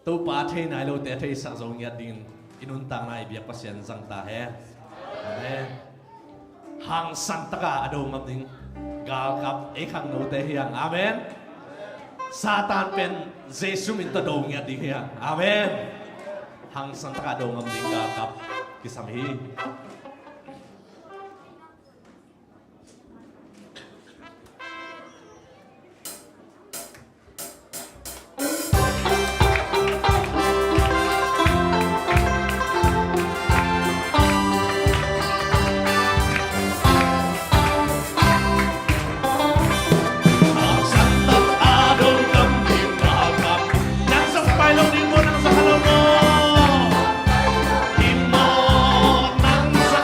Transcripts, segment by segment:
tu pa the nai lo te the sa zong ya din inun tang nai biak pasien sang ta he amen hang san ta ka ado ngam ding gal kap e khang no te hiang amen Satan pen Jesu min ta dong ya ding hiang amen hang san ta ka ado ngam ding gal kap kisam hi Himno ng sa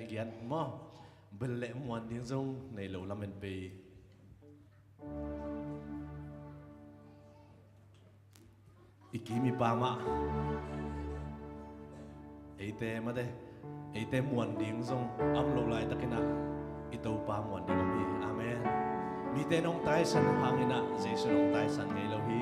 kian mo belle muan ding zong nei lo lamen pe ikimi pama eite made eite muan ding zong am lo lai takina ito pa muan ding mi amen mi te nong tai san hangina jesu nong tai san ngei lo hi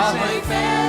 Amoy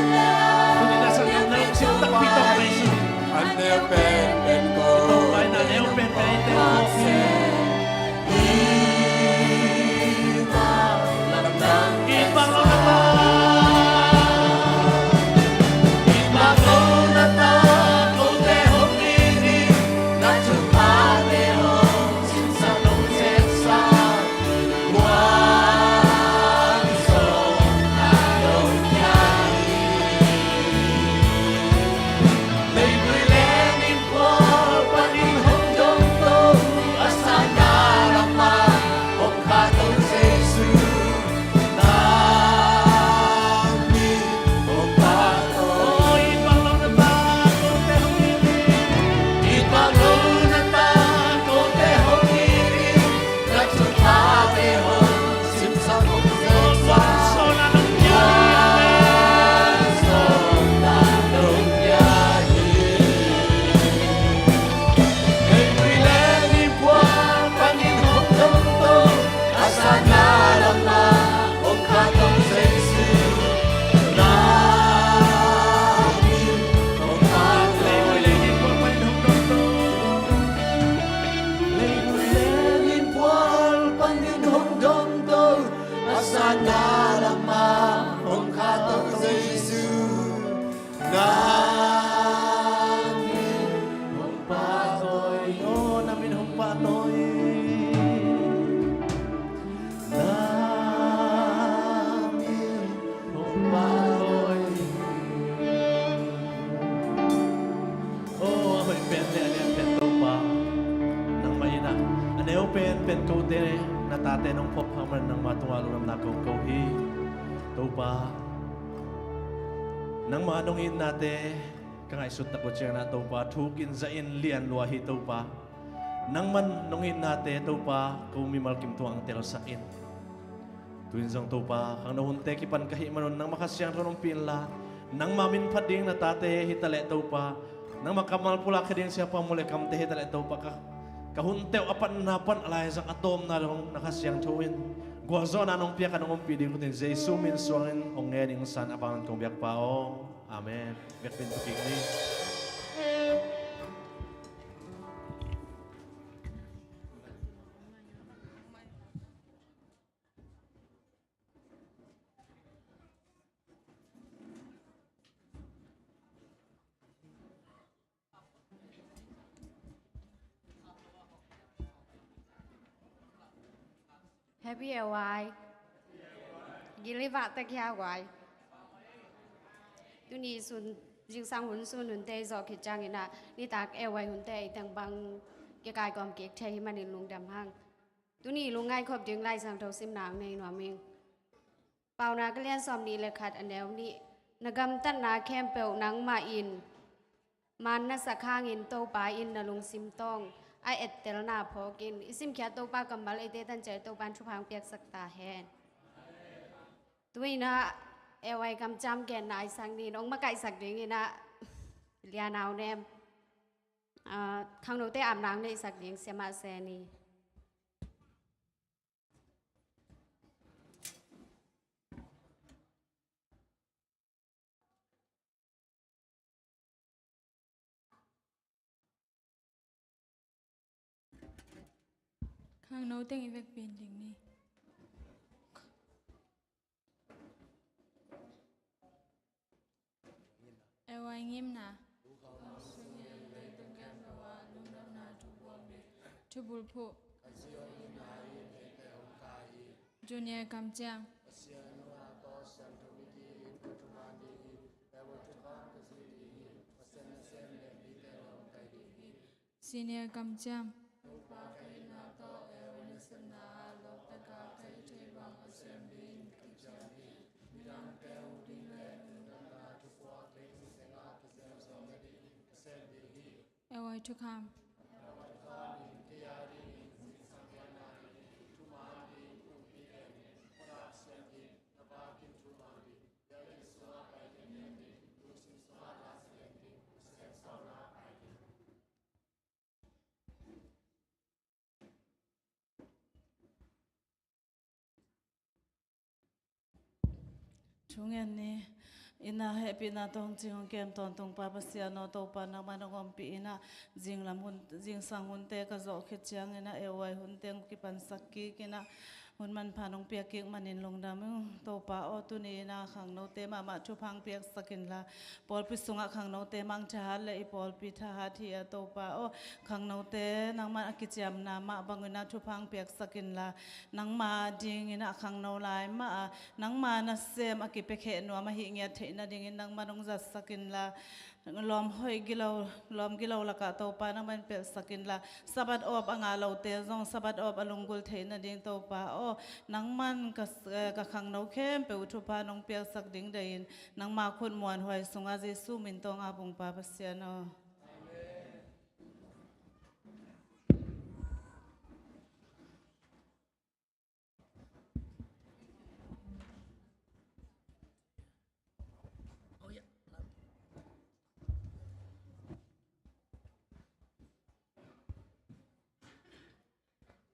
nang matungalo ng nakaw kauhi. Taupa, nang maanungin nate, kang isut na ko siya na taupa, tukin sa inlian luwahi taupa. Nang manungin nate taupa, kung mimalkim tuang tel sa in. Tuwin sang taupa, kang nahunte kipan kahimanon nang makasyang runumpin la, nang mamin pading na tate hitale taupa, nang makamal pula kading siya pamuli kamte hitale taupa ka. Kahuntew apan napan alay sang atom na nung nakasyang tuwin. Guwazo na nung piyak anong umpidi ko din Zay sumin suangin o ngeding san apangan kong biyak pao. Amen. Biyak pintukik ni. Happy away. Gili vạ ta kia away. Tu ni sun jing sang hun sun hun te zo ki chang ina ni tak away hun te tang bang kia kai kom kek thei manin lung dam hang. Tu ni lung ngai khop ding lai sang thau sim nang nei no ming. Pau na ka lian som ni le khat anel ni nagam tan na kem peu nang ma in. Man na sakhang in to pa in na lung sim tong. Ai et tel na phokin isim kya to pa kambal ete tan chai to pan chu phang piak sakta hen tuina ewai kam cham ken nai sang ni nong ma kai sak ding ina lia naw nem khang no te am nang nei sak ding sema se ni Khang nấu tiếng việc biển đỉnh đi. Eo anh em nà. Chubul po. Junior kam chang. Senior kam chang. Ewai to come. Chúng em nè, ina happy na tong jing kem ton tong pa pasia no to pa na manong pi ina jing lam hun jing sang hun te ka zo khit chiang ina ewai hun teng ki pan sakki kina hun man phanong pia ki manin long dam to pa o tu ni na khang no te ma chu phang piak sakin la pol pi sunga khang no te mang cha le I pol pi tha ha thi to pa o khang no te nang ma ki chiam na ma bangina chu phang piak sakin la nang ma ding ina khang no lai ma nang ma na sem aki pe khe no ma hi ngia the na ding nang ma nong za sakin la lom hoi gilo la ka to pa nang man pe sakin la sabat op anga lo te zong sabat op alungul the na ding to pa o nang man ka khang no khem pe uthu pa nong pe sak ding dein nang ma khun muan hoi sunga jesu min tong a bung pa pasya no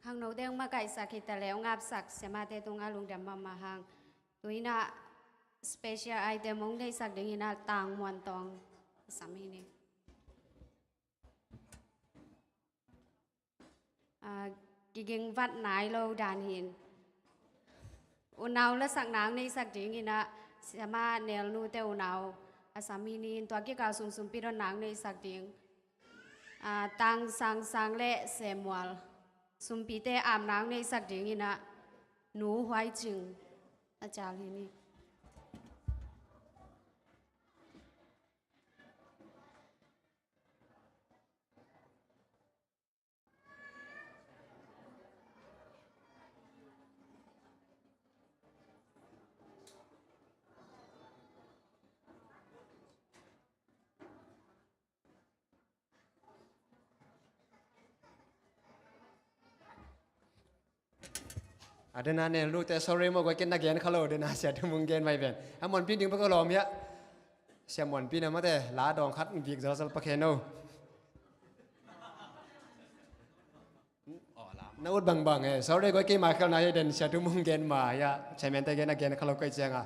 khang no deng ma kai sak hi ta leo ngap sak sema te tung alung dam ma hang tuina special item mong dei sak ding ina tang muan tong sami ni giging vat nai lo dan hin unaw la sak nang nei sak ding ina sema nel nu te unaw asami ni to ki ka sum sum pi ron nang nei sak ding tang sang le semwal sum pi te am nang nei sak ding ina nu huai ching achal hi ni adena ne lu te sorry mo ko ken na gen khalo de na sia tumung gen mai ben amon pin ding pa ko lom ya sia mon pin ma te la dong khat bik zo sal pa kheno na ut bang bang sorry ko ki ma khal na den sia tumung gen ma ya chamen te gen na gen khalo ko chenga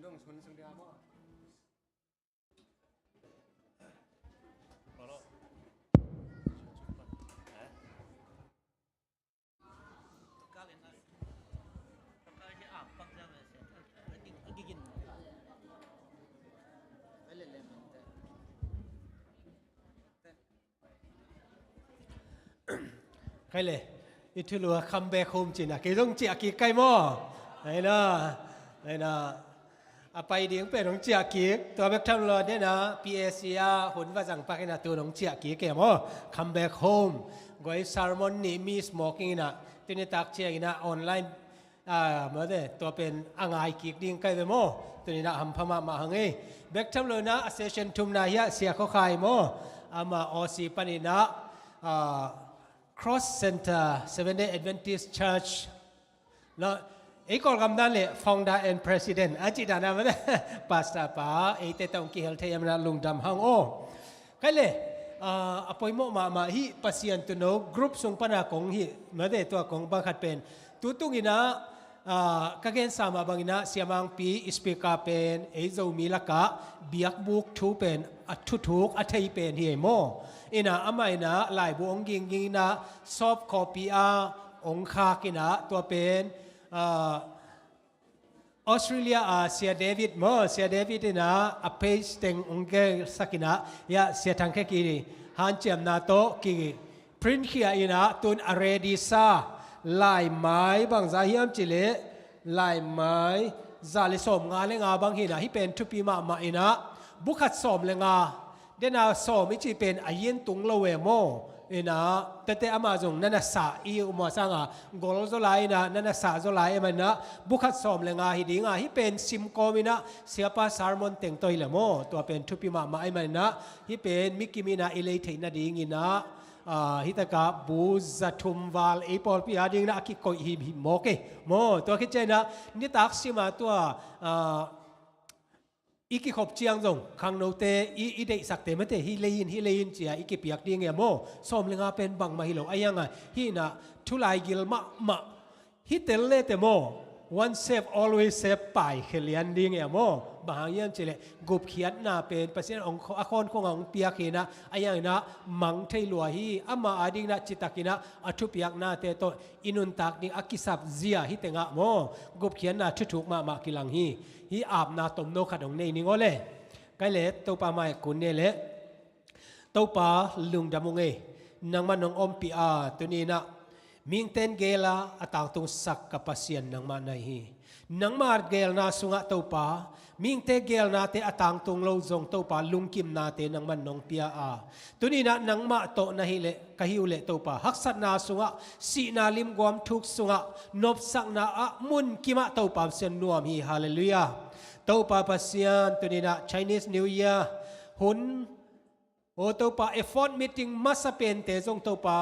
dong sun sun dia mo cái lệ ít thứ lúa come back home chỉ là cái dòng chia kỳ cây mò này nè àไปดิ้งเป็นน้องเจียกีตัวแบกทำรอเนี่ยนะ PSCA หุ่นว่าจังปากนะตัวน้องเจียกีแกมอ come back home ก็ไอ้ sermon นี่มี smoking นะตัวนี้ตักเชียนะออนไลน์เมื่อเดตัวเป็นอ่างไอกีดิ้งใกล้ไปมอตัวนี้นะทำพม่ามาหังเอแบกทำรอนะ session ทุ่มนายะเสียเขาขายมออามาออซีปนินะCross Center Seventh-day Adventist Church แล้วไอ้กอลกำนันเลย Founder and President อาจิตานะมันปาสตาป้าไอ้เตตองกีเฮลเทียมนะลุงดำฮังโอก็เลยอภัยโมมาฮิปัสยันตุโนกรุ๊ปส่งปนากงฮิเมื่อเดตัวกงบังคัดเป็นตุงินะก็เกณฑ์สามาบังอินะเสียมังปีอิสเปกาเป็นไอ้เจ้ามีละกะเบียกบุกทูเป็นอัทุทุกอัทยเป็นเฮียโมอินะอามัยนะหลายบุองยิงนะซอฟคอปีอาองคากินะตัวเป็นออสเตรเลียเสียเดวิดโมเสียเดวิดนะอเพสเต็งองเกสักินะยาเสียทังแค่กี่ฮันเจมนาโตกี่พรินขี้อินะตุนอาเรดิซาลายไม้บางใจเฮียมจิเลลายไม้ซาลิสมงานเลงาบางหินะที่เป็นทุปีมาอินะบุคัดสมเลงาเดนาสมอิจิเป็นอายินตุงละเวโมอินะแต่อามาจงนั่นน่ะสาอีอุมาสังะกอลโซไลนะนั่นน่ะสาโซไลมันนะบุคัดสมเลงาฮิดิงาที่เป็นซิมโกมินะเสียปาสารมอนเต็งตัวละโมตัวเป็นทุปีมาไอมันนะที่เป็นมิกิมินะอิเลทินาดิงินะฮิตากาบูซาทุมวาลเอปอลพิอาดิงนะคิโกฮิโมเกโมตัวคิดเจนะนี่ตักซิมาตัวอีกขบเจียงจงขังโนเตอีเดสักเตมเตฮิเลยินเจียอีกเปียกดิ้งเอโมสมเลงาเป็นบังมาฮิโลอายังไงฮินะทุลายกิลมาฮิเตเลเตโม one save always save ไปเขลียนดิ้งเอโมบางอย่างเจเลกุบเขียนน่าเป็นเปอร์เซ็นต์ของอคอนขององเปียกนะอายังนะมังเทลัวฮีอามาอาดิ้งนะจิตากินะอัทุเปียกนาเตโตอินุนตักดิ้งอากิสับเซียฮิเตงะโมกุบเขียนน่าทุกมากิลังฮีฮีอาบนาตมโนขัดองเนนิงโอเล่ไกเลตัวปาไม่กุนเนเล่ตัวปาลุงดำงเงนังมันนองอมปีอาตัวนี้นะมิงเตนเกลาอตางตุงสักกับปัสยันนังมันในฮีนังมาเกลนาสุงะตัวปามิงเตเกลนาเตอตางตุงโลจงตัวปาลุงกิมนาเตนังมันนองปีอาตัวนี้นะนังมาโตนะฮิเลกะฮิวเลตัวปาฮักษนาสุงะสีนาลิมกวมทุกสุงะนบสักนาอะมุนกิมาตัวปาเสียนนวมฮีฮาเลลูยาตัวปาปัสยันตัวนี้นะ Chinese New Year หุ่นโอตัวปาเอฟอนมิติ้งมาสเป็นเตจงตัวปา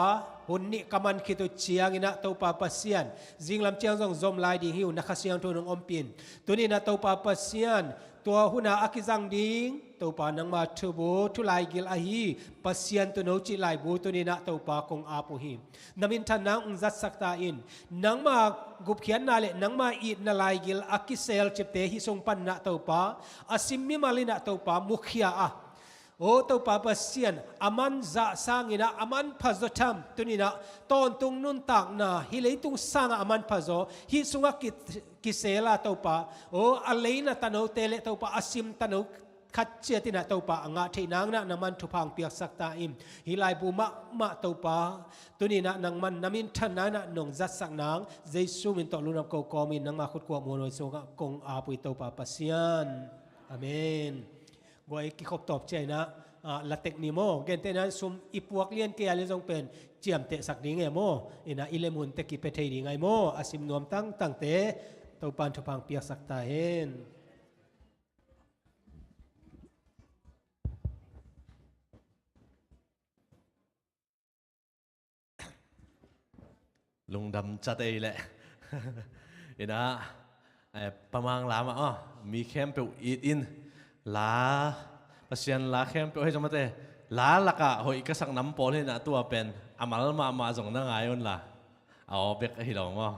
หุ่นนี่กำมันคิดตัวเชียงนะตัวปาปัสยันจิงลำเชียงจงจอมลายดีหิวนักเสียงตัวนงอมปินตัวนี้นะตัวปาปัสยันตัวหุ่นอากิจังดิงตัวปานังมาทูบูทุลายกิลอาฮีปัสยันตัวโนจิลายบูตัวนี้นะตัวปาคงอาปุหิมนามินทันนังอุจัดสักตาอินนังมากุบเขียนนาเลนังมาอีดนาลายกิลอากิเซลเจ็บเตหิทรงปันนะตัวปาอาซิมมิมาลินะตัวปามุขยาอะโอ้ตัวปาปัสยันอามันจะสร้างอินะอามันพัฒธรรมตัวนี้นะตอนตรงนุนตักนะฮิเลตุงสร้างอามันพัฒฮิสุงกิเซลาตัวปาโอ้อะไรนะตันเอาเตเลตัวปาอาซิมตันเอาขัดเจตินะตัวปาอ่างที่นางนะน้ำมันทุพังเปียกสักตาอิมฮิไลบูมะตัวปาตัวนี้นะนางมันน้ำมินทันนะนงจัดสักนางเจสุมินตอลุนับกอมินนางมาขุดกวมโมโนโซกะกงอาปุยตัวปาปัสยันอาเมนกวยกิขบตอบใจนะละเทคนิโมเกนเตนั้นซุมอีปวกเลียนเกียร์เลยจงเป็นเจียมเตะสักดิ้งไงโมอินะอิเลมุนเตกิเปเทดิ้งไงโมอาซิมนวมตั้งเตะตัวปันทุพังเปียกสักตาเห็น ลุงดำจัดเองแหละ เอ็นะประมาณลามาอ๋อมีแคมเปญอีอินลาปัสยันลาแคมเปญให้จำมาเตะลาลักะหอยกระสังน้ำปอเลยนะตัวเป็นอามาลมาส่งนั่งไงวันละเอาเบกให้ลองมั้ง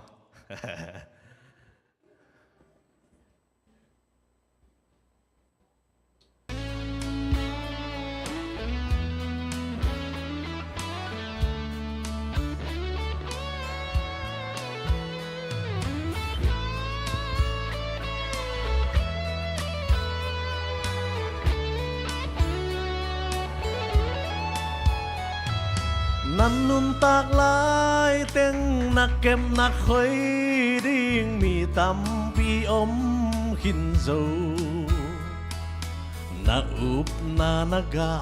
นั้นนุนตากลายเต็งนักเก็บนักคอยดิ่งมีตำปีอมขินโซนักอุบนานากา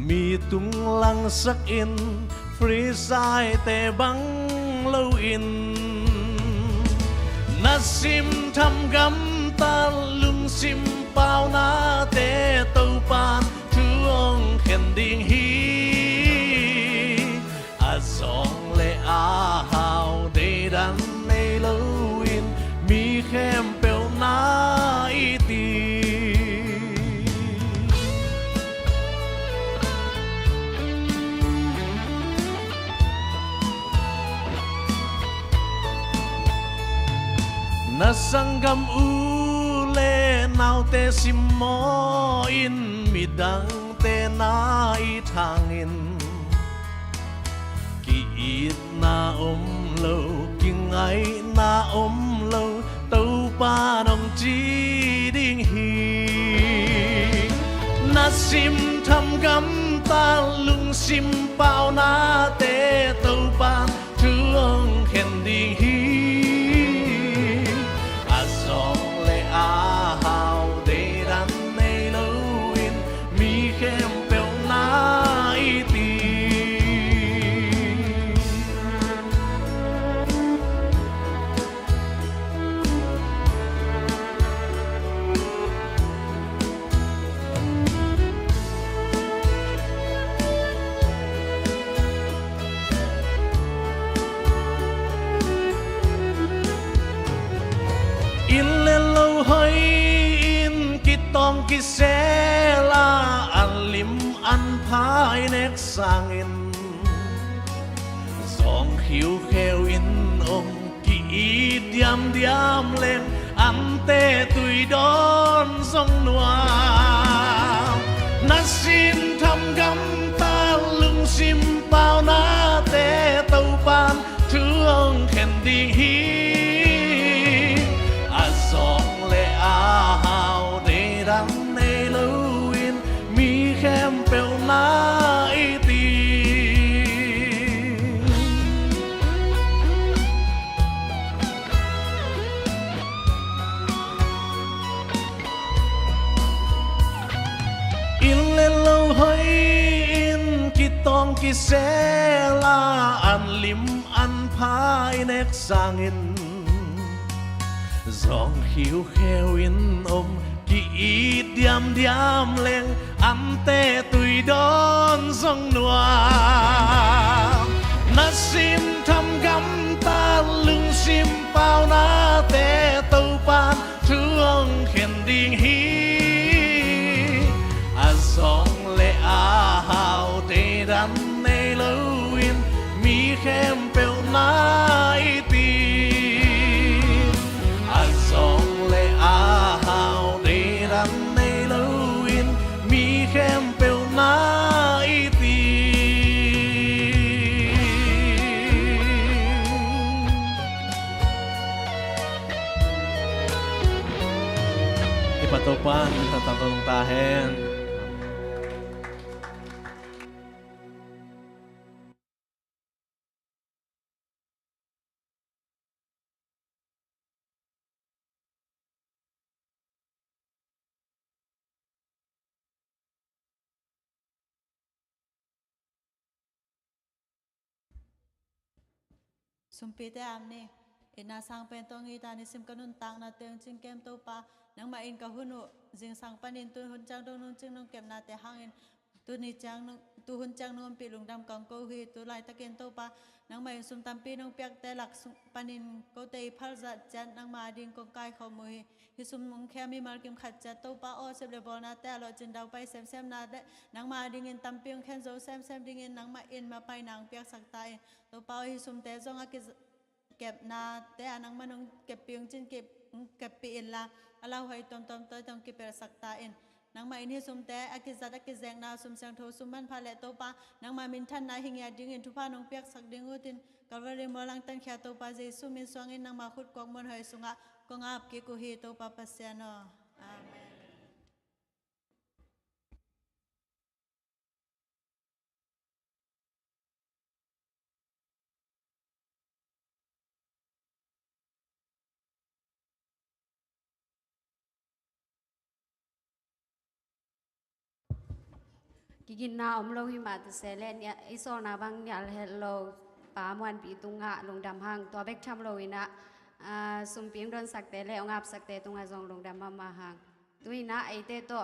มีตุงลังสักอินฟรีสายแต่บังเล่าอินนัดซิมทำกำตาลุงซิมเปล่านาเตเต้าปานทวงเข็นดิ่งฮีสองและอาหาวได้ดันในลูอินมีแคมเปลนาอีตีนัดสังกำอูเลนาวเตสิมมออินมีดังเตนาอีทางอินอีดนาอมโลกิงไอนาอมโลเต้าป้านองจีดิ่งฮีนาซิมทำกำตาลุงซิมเปล่านาเตเต้าป้านทวงเข็นดิ่งฮีอาสองและอาหาวเดรันในลูอินมีเข้มเปลวนาอีตีอินเลโลหอยอินกิตองกิเซลาอันลิมอันพายเน็กสางอินสองขิวแควอินองกีอีดยำเล่นอันเตตุยดอนทรงนัวนัดซิมทำกำตาลุงซิมเปล่านาเตเต้าปานทวงเข็นดิ่งฮีสองและอาหาวในดังในลูอินมีแคมเปลนาอีตีอินเลโลหอยอินกิตองกิเซลาอันลิมอันพายเน็กสางอินสองขิวแควอินอมกีอีดยำเล่งอันเตตุยดอนทรงนัวนัดซิมทำกำตาลุงซิมเปล่านาเตเต้าปานทวงเข็นดิ่งฮีอาสองและอาหาวเตดันในลูอินมีแคมเปลนาอีตีสองและอาหาวเดรันในลูอินมีแคมเปลนาอีตีอิปัตโตปานตาตงตาแหน สมปีแต่อามนี่อินาสังเป็นตองอีตานิสิมกนุนตังนาเตียงจิงเกมโตปานังมาอินกะหุนุจิงสังปันินตุนหุนจังดงนุนจิงนงเก็บนาเตหังอิน tu ni chang tu hun chang nom pi lung dam kang ko hi tu lai taken to pa nang mai sum tam pi nong piak te lak panin ko te phal za chan nang ma ding ko kai kho mu hi sum mong khe mi mal kim khat cha to pa o sep le bol na te lo chin dau pai sem na de nang ma ding in tam pi ong khen zo sem ding in nang ma in ma pai nang piak sak tai to pa hi sum te zong a kiเก็บนาแต่อันนั้นมันเก็บเปียงจินเก็บปีอินละเราให้ตอมต้องเก็บเป็นสักตาเอ็นนังมาอินที่สมแต่อากิจัดอากิแจงนาสมเสียงโทสมบันพาเลโตปานังมามินทันนาหิงยาดิ้งอินทุพานองเปียกสักดิ้งอุตินกัลวารีมอลังตันแคโตปาเจสุมินสวงอินนังมาขุดกองมันให้สุงะกงอาบกิกุฮีโตปาปัสยานออาเมน กินนาอมโลหิมาตเซเลนเนี่ยไอโซนาบังยาเฮลโลปามวันปีตุงะลงดำหังตัวเบกทำโลวินะสุมเปียงโดนสักแต่แล้วงับสักแต่ตุงะจงลงดำมาหังตุยนะไอเตตัว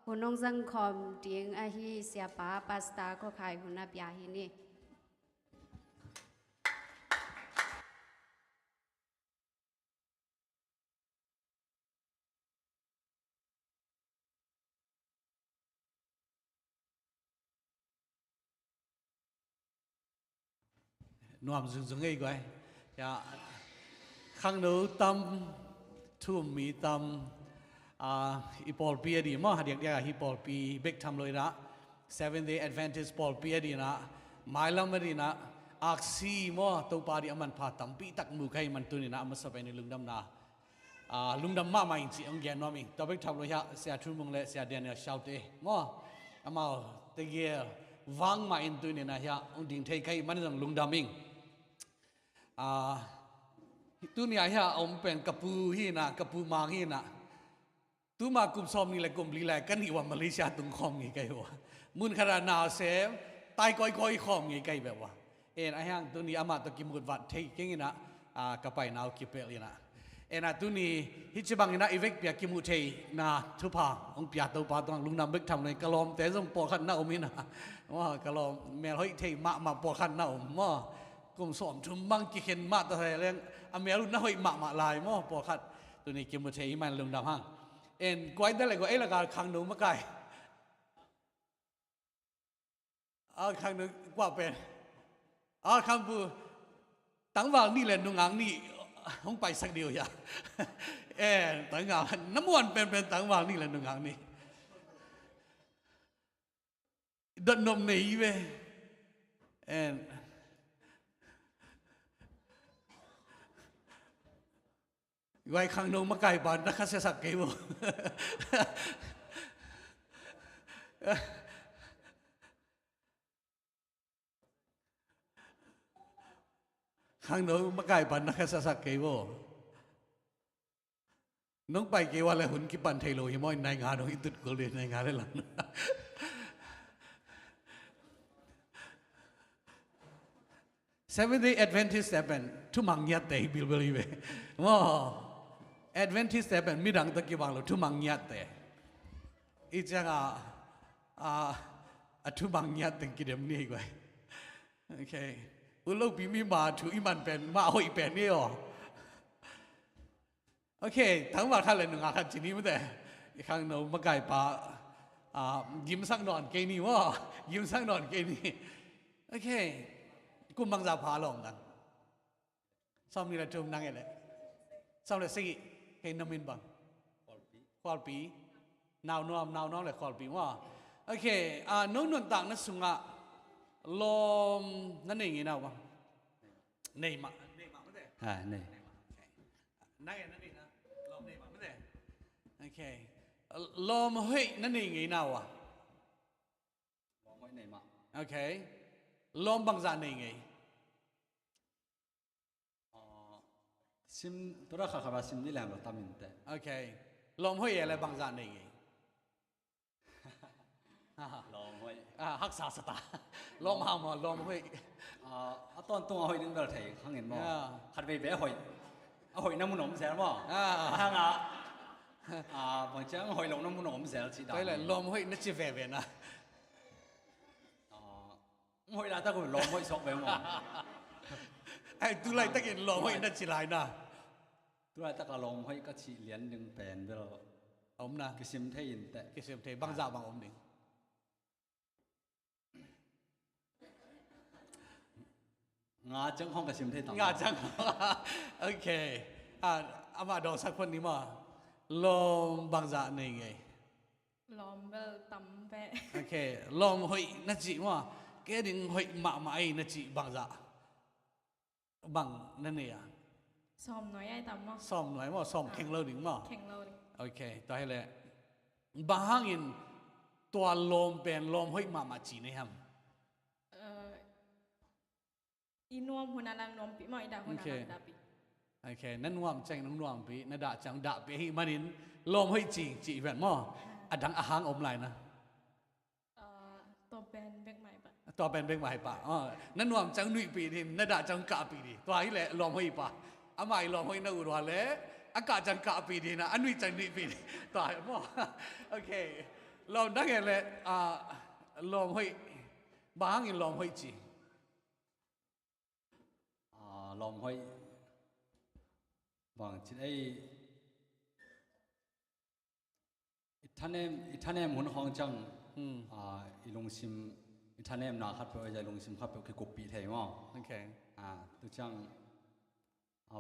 หุ่นนงจังคอมเตียงไอฮีเสียป้าปาสตาก็ขายหุ่นนับยาฮินี่ นวมซึงไอ้ก้อยอย่าข้างนู้ตั้มทุ่มมีตั้มอีปอลปีดีมั้งหาเด็กๆฮีปอลปีเบกทำเลยนะ Seventh Day Adventist ปอลปีดีนะไม่ละไม่ดีนะอักซีมั้งตัวปาดีมันพาตั้มปีตักมือใครมันตัวนี้นะมันสบายในลุงดำนะลุงดำมาไม่จริงองค์แกนว่ามีตัวเบกทำเลยฮะเสียทุ่มมงเลยเสียเดียนเนี่ยชาวเตะมั้งมาตะเกียบวางมาอินตัวนี้นะฮะองค์ดิ่งเทใครมันต้องลุงดำเองตัวนี้ฮะอมเป็นกระปูฮีนะกระปูมางฮีนะตัวมากุมซอมนี่แหละกุมลีแหละกันนี่ว่ามาเลเซียตุงคอมงี้ไงวะมุนขนาดนาเซมตายก้อยคอมงี้ไงแบบว่าเอ็นไอ้ยังตัวนี้อามาตะกิมุดวัดเทกิ้งนะกระไปนาวกิเปลีนะเอ็นตัวนี้ฮิจบังนะอีเวกเปียกิมุเทนะทุพาองเปียตัวปาตัวลุงนำเบกทำเลยกะลอมแต่ต้องปอขันน่าอมินะว่ากะลอมแม่เฮ้ยเทมาปอขันน่าอมว่ากุมสอมทุมบังกิเข็นมาตัวอะไรเรื่องอเมรุนน่าเฮ้ยมาลายมั่วปอขัดตัวนี้กิมุเทมันลุงดำห้างเอ็นก้อยได้เลยก็เอ้ละการขังหนูมาไกลขังหนูกว่าเป็นคำพูตั้งวางนี่แหละนุ่งอังนี่ห้องไปสักเดียวอย่าตั้งวางน้ำมันเป็นตั้งวางนี่แหละนุ่งอังนี่ดันนมนี่เว้ไว้ข้างนอกมาไกลบ้านนักเสียสักเกี่ยวข้างนอกมาไกลบ้านนักเสียสักเกี่ยวน้องไปเกี่ยวอะไรหุ่นกิปันเทโลยังไม่ในงานน้องอิตุดก็เลยในงานได้หลังSeventh Day Adventist 7ทุมังยัดเตะบิลเว้ยว่าAdventist 7มีดังตะกี้บางเราทุมังยัดเตะอีจังทุมังยัดเตะกิเดมนี่กว่าโอเคอุลกปีมีมาถูอีมันเป็นมาเอาอีเป็นนี่อ๋อโอเคทั้งว่าท่านเลยหนึ่งอาคันจีนี้ไม่แต่อีกครั้งหนึ่งมาไก่ปลายิ้มสักหน่อนเกนี่ว่ายิ้มสักหน่อนเกนี่โอเคกุมบังซาพาลงกันซ้อมนี่แหละจุ่มนั่งเลยซ้อมเลยสิเห็นน้ำมินบังคอลปีนาวนอมเลยคอลปีว่าโอเคน้องนวลต่างนั่นสุงะลมนั่นเองนะวะเนยมาไม่ได้เนยนั่นเองนะลมเนยมาไม่ได้โอเคลมเฮ้ยนั่นเองนะวะโอเคลมบังซาเนยซิมตัวเราขับซิมนี่แหละเราทำมินเตโอเคลมห้อยอะไรบางจานนี่ลองห้อยฮักษาสตาลมห้ามลมห้อยตอนตัวห้อยนึงเราถ่ายข้างเห็นมั้งขัดไปแบบห้อยน้ำมันหนมเสียมั้งห้างบางเจ้าห้อยลงน้ำมันหนมเสียสิดาไปเลยลมห้อยนั่นจะแฝงนะ หอยลาตะกุลมหอยซอกไปมั้ง ไอ้ตุไลตะกินลมหอยนั่นสิหลายนะ ตัวตะกะลมหอยก็ฉีเหรียญหนึ่งแผ่นไปแล้ว อมนะ กิซิมเทยินแต่ กิเสมเทบางจ่าบางอมนี่ งาจังห้องกิซิมเทต่าง งาจัง โอเคอามาดองสักคนนี้มาลมบางจ่านี่ไง ลอมเบลตำแปะ โอเคลมหอยนั่นจิว่าแกดึงหอยมาไอ้นั่นจิบางจ่าบางนั่นเนี่ย ซ้อมน้อยไอ้ตำมั้ง ซ้อมหน่อยมั้งซ้อมแข่งเราดึงมั้ง แข่งเราดิ โอเคต่อให้เลยบางอินตัวลมเป็นลมหอยมาจีนี่ครับ อีนวมหัวนาลังนวมปีหมอยดาหัวนาลังดาปี โอเคนั่นวมใจน้องนวมปีนั่นด่าจังด่าปีให้มันอินลมหอยจีแบบมั้งอดังอาหางอมไหลนะ ตัวเป็นเบกใหม่ปะ ตัวเป็นเบงมาให้ป่ะนั่นวมจังหนุ่ยปีนี่นั่นด่าจังกะปีดีตัวนี้แหละลมหอยป่ะอามาลมหอยน่าอุดวาเลยอากาศจังกะปีดีนะอันนี้จังหนุ่ยปีดีตัวมั้งโอเคลมนั่งไงเลยลมหอยบางอินลมหอยจี ลมหอยบางทีไอ้ท่านเนมหุ่นห้องจังอีลงซิมท่านเนมนาคัดไปว่าจะลงซิมคัดไปคือกบปีไทยมั้ง โอเค ตุจัง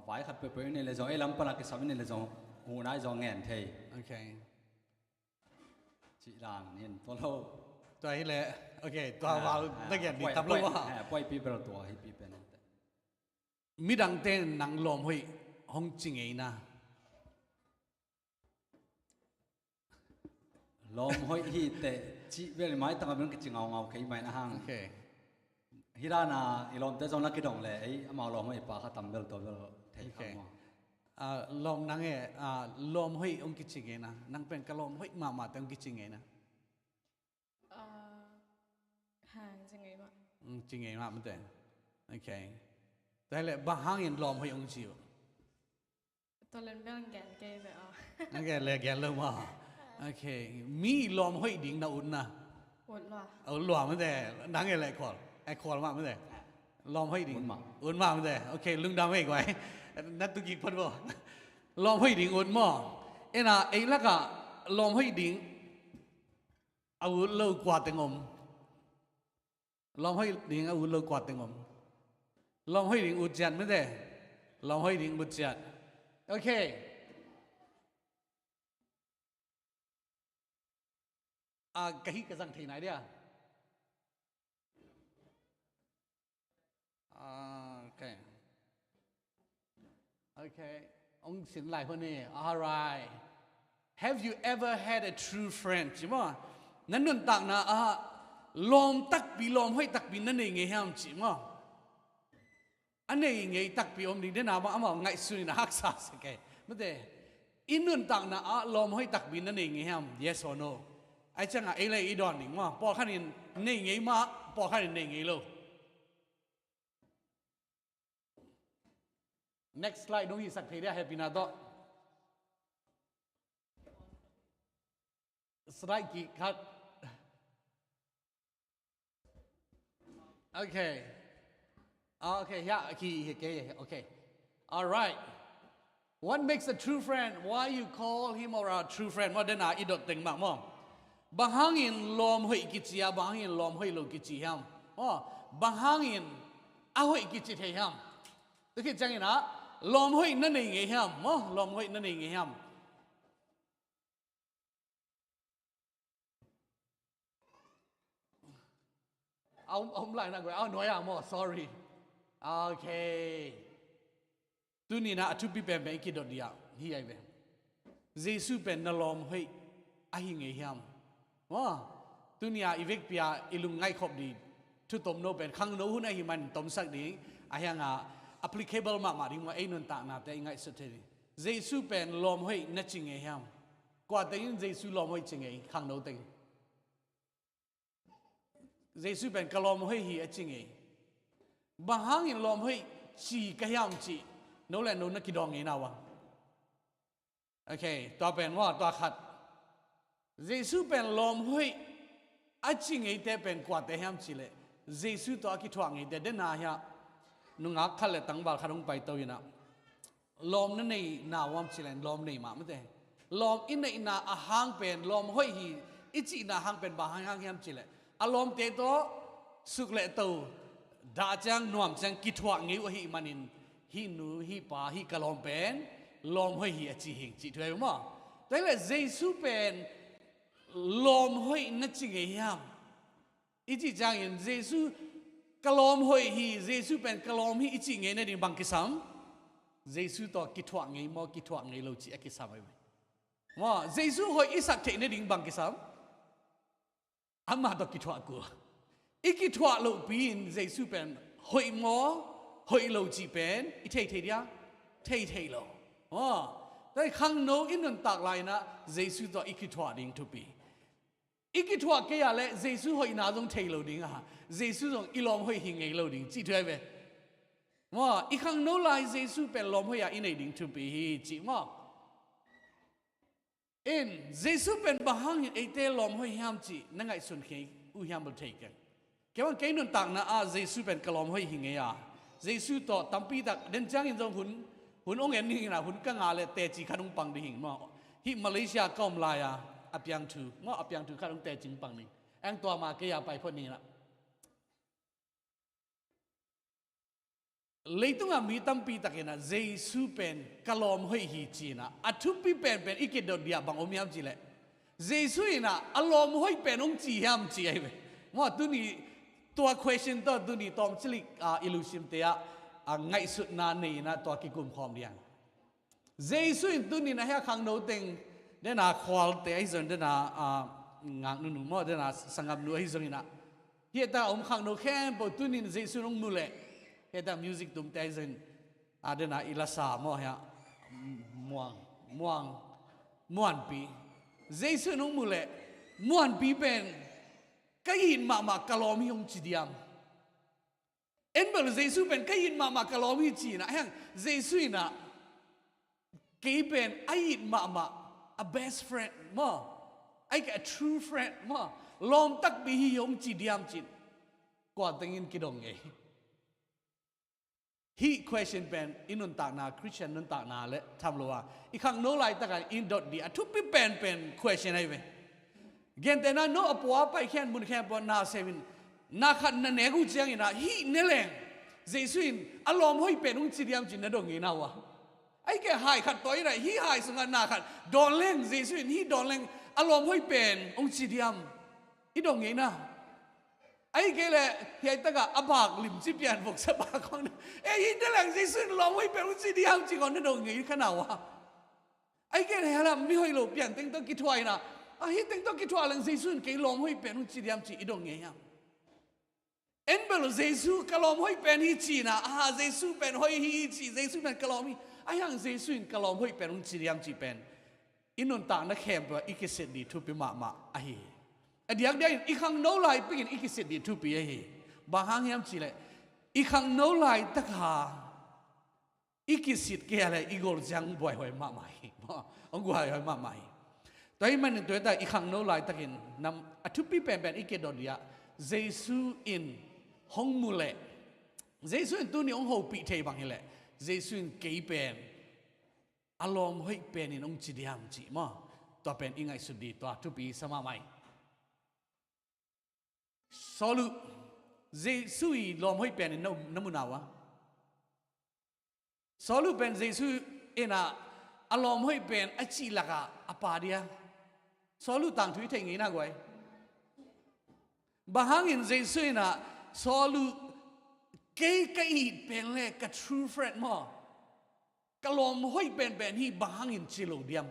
ไว้คัดไปนี่เลยจงไอ้ลำปนักกิสามินี่เลยจงหูน่าจงเงินไทย โอเค จีรางนี่ตัวเรา ตัวนี้แหละโอเคตัวเราตั้งแต่ดีทับเลยว่า ปล่อยปีเป็นตัวให้ปีเป็น มีดังเต้นหนังลมห้อยห้องจริงไงนะ ลมหอยฮีแต่จีเวลาไม่ตั้งแต่เป็นกิจเงาใครไม่นะฮัง โอเค ฮิรานาอีลมแต่จงนักกิจดงเลยไอ้มาลมหอยปากเขาทำเบลตัวเบลไทยเข้ามา ลมนังลมห้อยองค์จริงไงนะนังเป็นกะลมห้อยมาแต่องค์จริงไงนะ ห่างจังไงมะ จริงไงมามันแต่โอเคแต่แหละบางห้างเห็นลมห้อยองค์จิ๋ว ตัวเล่นเบลแกนเกย์แบบนั่นแกเลยแกเริ่มว่าโอเคมีลมห้อยดิ่งนะอุ่นนะ ปวดหรอ หลวมมันแต่นังไงเลยคอไอ้คอมามันแต่ลมห้อยดิ่งอุ่นมามันแต่โอเคลุงดำให้ไว้นัดตุกิพันบ่ลมห้อยดิ่งอุ่นมั่งเอ็น่ะไอ้ละกะลมห้อยดิ่งเอาเลิกกวาดแต่งมลมห้อยดิ่งเอาเลิกกวาดแต่งมลมห้อยดิ่งอุดจัดมันแต่ลมห้อยดิ่งอุดจัดโอเคกะฮิกะสังที่ไหนเดียโอเคโอเคองค์สินหลายคนนี่ alright have you ever had a true friend ใช่ไหมนั่นนั่นต่างนะลมตักปีลมห้อยตักปีนั่นเองไงฮะใช่ไหมอันนี้ไงตักปีอมดีเดน่าบ้ามาไงสุนินะฮักษาสเกไม่ได้อินนั่นต่างนะลมห้อยตักปีนั่นเองไงฮะ yes or noไอ้จังไอ้เลยอีดอนนี่ว่าปอขันนี่ไงมาปอขันนี่ไงโล next slide ดูอีสักทีเดียวให้พี่นาโตสไลด์กี่ครับโอเคโอเคยะกี่โอเค alright what makes a true friend why you call him or a true friend ว่าเดน่าอีดอดเต็งมากมั้งบางหงินลมหอยกิจยาบางหงินลมหอยโลกิจยามบางหงินอาหอยกิจเทียมตัวคิดจังไงนะลมหอยนั่นเองไงฮะลมหอยนั่นเองไงฮะเอาหลายนักเลยหน่วยมั่ง sorry โอเคตัวนี้นะทุบปีเป็นกิดเดียเฮียเป็นเจสุเป็นนลมหอยอาหิงไงฮะตัวนี้อีเวกเปียอีลุงไงขบดีทุกตมโนเป็นขังโนหุ่นไอหิมันตมสักดีอายังapplicable มากมาดิว่าไอ้นนต่างนาแต่ยังไงสุดที่เจสุเป็นลมห้อยนั่นจริงไงฮะกว่าแต่ยังเจสุลมห้อยจริงไงขังโนติงเจสุเป็นกลมห้อยฮีจริงไงบางครั้งลมห้อยชีกระยำชีโนแลโนนักกิดองไงนะวะโอเคต่อเป็นว่าต่อขัดเจสุเป็นลมห้อยจริงไงแต่เป็นกว่าแต่ยำชีเลย เยซูตัวกิทวงไงแต่เดน่าเฮียนุ่งอักขัดเลยตั้งบาลขัดลงไปตัวอยู่นะลมนั่นในนาวามชิเลนลมในมาไม่ได้ลมอินในนาอาหางเป็นลมห้อยฮีอิจินาหางเป็นบาหางยามชิเลอารมณ์เตโตสุกเลตัวดาจังนวมจังกิทวงไงวะฮีมันินฮีนูฮีปาฮีกะลมเป็นลมห้อยฮีอจิหิงจิด้วยมั้งแต่ละเยซูเป็นลมห้อยนั่นจริงไงยามอิจิจังยินเยซูกะลมห้อยฮีเยซูเป็นกะลมฮีอิจิไงนั่นดิบังกิสัมเยซูตัวกิทวงไงมอกิทวงไงเราจิกิสัมไว้ว่าเยซูห้อยอิสักเทนั่นดิบังกิสัมอามาตัวกิทวงกูอีกิทวงเราปีนเยซูเป็นห้อยมอห้อยเราจิเป็นอีเทเดียเทเราแต่ข้างโน้อินนันตักลายนะเยซูตัวอีกิทวงดิ่งทุปีอีกิทวงแกอะไรเยซูห้อยน่าจงเทเราดิ่งอ่ะเยซูจงอีลมห้อยหิงไงเราดิ่งจิด้วยไหมว่าอีข้างโน้ลายเยซูเป็นลมห้อยอินไอดิ่งทุปีจิว่าเยซูเป็นบางอย่างไอเตลมห้อยห้ามจินั่งไอสุนเคอุห้ามบุตรเกันแกว่าแกนุ่นตักนะเยซูเป็นกลมห้อยหิงไงเยซูต่อตั้มปีตักเดินจ้างยินจงหุ่นองเงินนี่นะหุ่นกังอะไรเตจิขันงปังดิหิงมั้งที่มาเลเซียก็มาลายอับยังถือมั้งอับยังถือขันงเตจิงปังนี่เอ็งตัวมาแกอยากไปพอนี้ละเลยต้องมีตั้มปีตักนะเยซูเป็นกลมห้อยหิจีนะอัทุปีเป็นอีกเดียวเดียบางอมยามจีเลยเยซูนะอารมณ์ห้อยเป็นองจียามจีไอ้เว้ยว่าตัวนี้ตัว question ตัวนี้ตอมจิลิกillusion เตียไงสุดนานนี่นะตัวกิกุมพร้อมเดียงเยซูตัวนี้นะเฮียขังโนติงเดน่าควอลเตไอ้ส่วนเดน่างานนุ่มๆมั่วเดน่าสังกัดนู่นไอ้ส่วนนี้นะเฮียแต่ขังโนแค่ปตัวนี้เยซูน้องนู่นเลยเฮียแต่มิวสิกตุ้มเตไอ้ส่วนเดน่าอิลาสามั่วเฮียม่วนปีเยซูน้องนู่นเลยม่วนปีเป็นก็ยินมากะลอมีองจีเดียมเอ็นเบลเยซูเป็นก็ยินมากะลอมีจีนะฮะเยซูนะกีเป็นไอยินมา a best friend มั้งไอ้แก a true friend มั้งลอมตักบีฮิองจีเดียมจีกว่าตั้งยินกิดงเงฮี question เป็นอินุนตากนาคริสเตียนนุนตากนาและทำรัวอีกครั้งโน้ไลตักันอินดอดดีทุกปีเป็น question ไอ้เว้เกินแต่นั้นโน้อปัวไปแค่บุญแค่ปนนาเซวินนาขันนั่นเองกูเจียงอินะฮีเนเลงเจสุอินอารมณ์ห้อยเป็นองค์จีเดียมจินนั่นดงอินาวะไอ้แกหายขัดตัวอะไรฮีหายสุงนาขัดดอนเลงเจสุอินฮีดอนเลงอารมณ์ห้อยเป็นองค์จีเดียมอีดงอินะไอ้แกเลยเฮียตะกะอบากลิมจิเปียนพวกสบาของไอ้ฮีเนเลงเจสุอินอารมณ์ห้อยเป็นองค์จีเดียมจิก่อนนั่นดงอินขนาดวะไอ้แกเลยฮะไม่ห้อยหลบเปลี่ยนตั้งต้องกิถอยนะฮิตตั้งต้องกิถอยหลังเจสุอินแกลมห้อยเป็นองค์จีเดียมจิอีดงอินะเอ็นเบลเยซูกลอมห้อยเป็นฮิจีนะเยซูเป็นห้อยฮิจีเยซูเป็นกลอมฮิไอ้ยังเยซูกลอมห้อยเป็นองค์จีเดียมจีเป็นอินุนต่างนักแข่งตัวอีกเสดีทุบไปมาไอ้เดี๋ยวอีกครั้งโน้ไลไปกินอีกเสดีทุบไปไอ้บางครั้งยังจีเลยอีกครั้งโน้ไลตักหาอีกสิทธิ์แก่เลยอีกอลจังบ่อยหอยมาใหม่องกูหอยมาใหม่แต่มันตัวแต่อีกครั้งโน้ไลตักอินนำทุบไปเป็นอีกดอดียเยซูอินห้องมูเล่เยซูอินตัวนี้องค์หูปีเทบังเฮเล่เยซูอินเกี่ยเป็นอารมณ์ให้เป็นอินองค์จีเดียมจีมั้งตัวเป็นอิงไงสุดดีตัวทุบีสมาไม่สรุปเยซูอินลมให้เป็นอินน้ำมุนาวะสรุปเป็นเยซูอินอารมณ์ให้เป็นอจิลักะอปาเดียสรุปต่างทุยเทงินะกวยบางอินเจสุอินะสอลูเกย์กีเป็นเลยกับ true friend มั้งกลมห้อยเป็นที่บางอินจิโลเดียม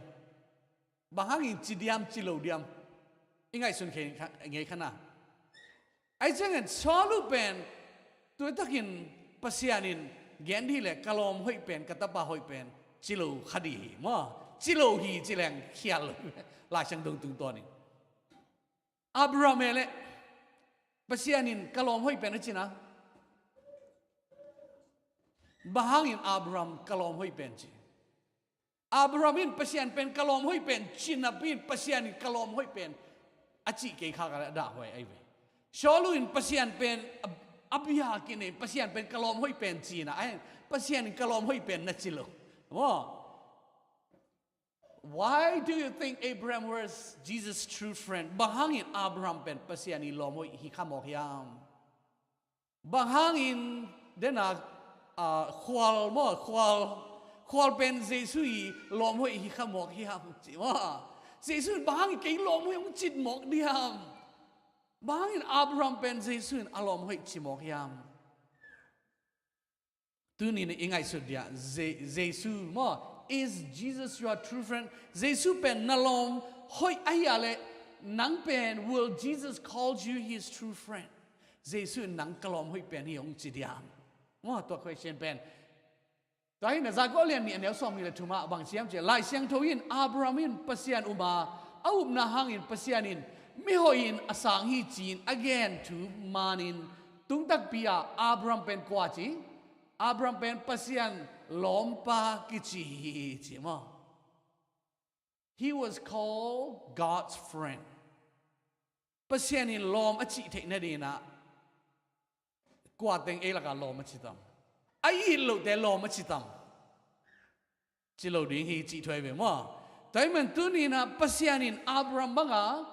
บางอินจิเดียมจิโลเดียมยังไงสุนเข่งไงขนาดไอ้เจ้าเงินสอลูเป็นตัวตะกินปัสยานินเกณฑ์ที่เลยกลมห้อยเป็นกับตาบ้าห้อยเป็นจิโลคดีมั้งจิโลฮีจิแรงเขียลลายช่างดงตึงตัวนี้อับราเมเลปัสยานินกลมห้อยเป็นอะไรนะบางอินอับรามกลมห้อยเป็นจีอับรามินปัสยานเป็นกลมห้อยเป็นจินบินปัสยานินกลมห้อยเป็นอาจิเกย์ข้ากันด่าหวยไอ้เว้ย ชอลุนปัสยานเป็นอับยากินเองปัสยานเป็นกะลอมห้อยเป็นจีนะไอ้ปัสยานกะลอมห้อยเป็นนัดจิโลว่า Why do you think Abraham was Jesus' true friend? Bahangin Abraham pen pasiani lomo hikamok yam. Bahangin dena khwal pen Jesus lomo hikamok yam. Wah, Jesus bahangin kay lomo yung chit mok diam. Bahangin Abraham pen Jesus alom hoy chimok yam. Tuni na ingay sudya Jesus mo. Is Jesus your true friend? Jesus pen nalom hoy ayale nang pen will Jesus call you his true friend? Jesus nang kalom hoy pen hiyong chidiam. Mo to question pen. Dahil na zagolian ni anel som nila tuma bang siyam che lai siyang toyin Abrahamin pasian uma aub na hangin pasianin mihoyin asang hi chin again to manin tungtak pia Abraham pen kwachi Abraham pen pasian lompa kichi chima. He was called God's friend. Pasianin lom achi te na dina. Kuateng elaka lom achitam. Ai lo de lom achitam. Chilo ding hi chi thoi be mo. Taiman tunina pasianin Abraham banga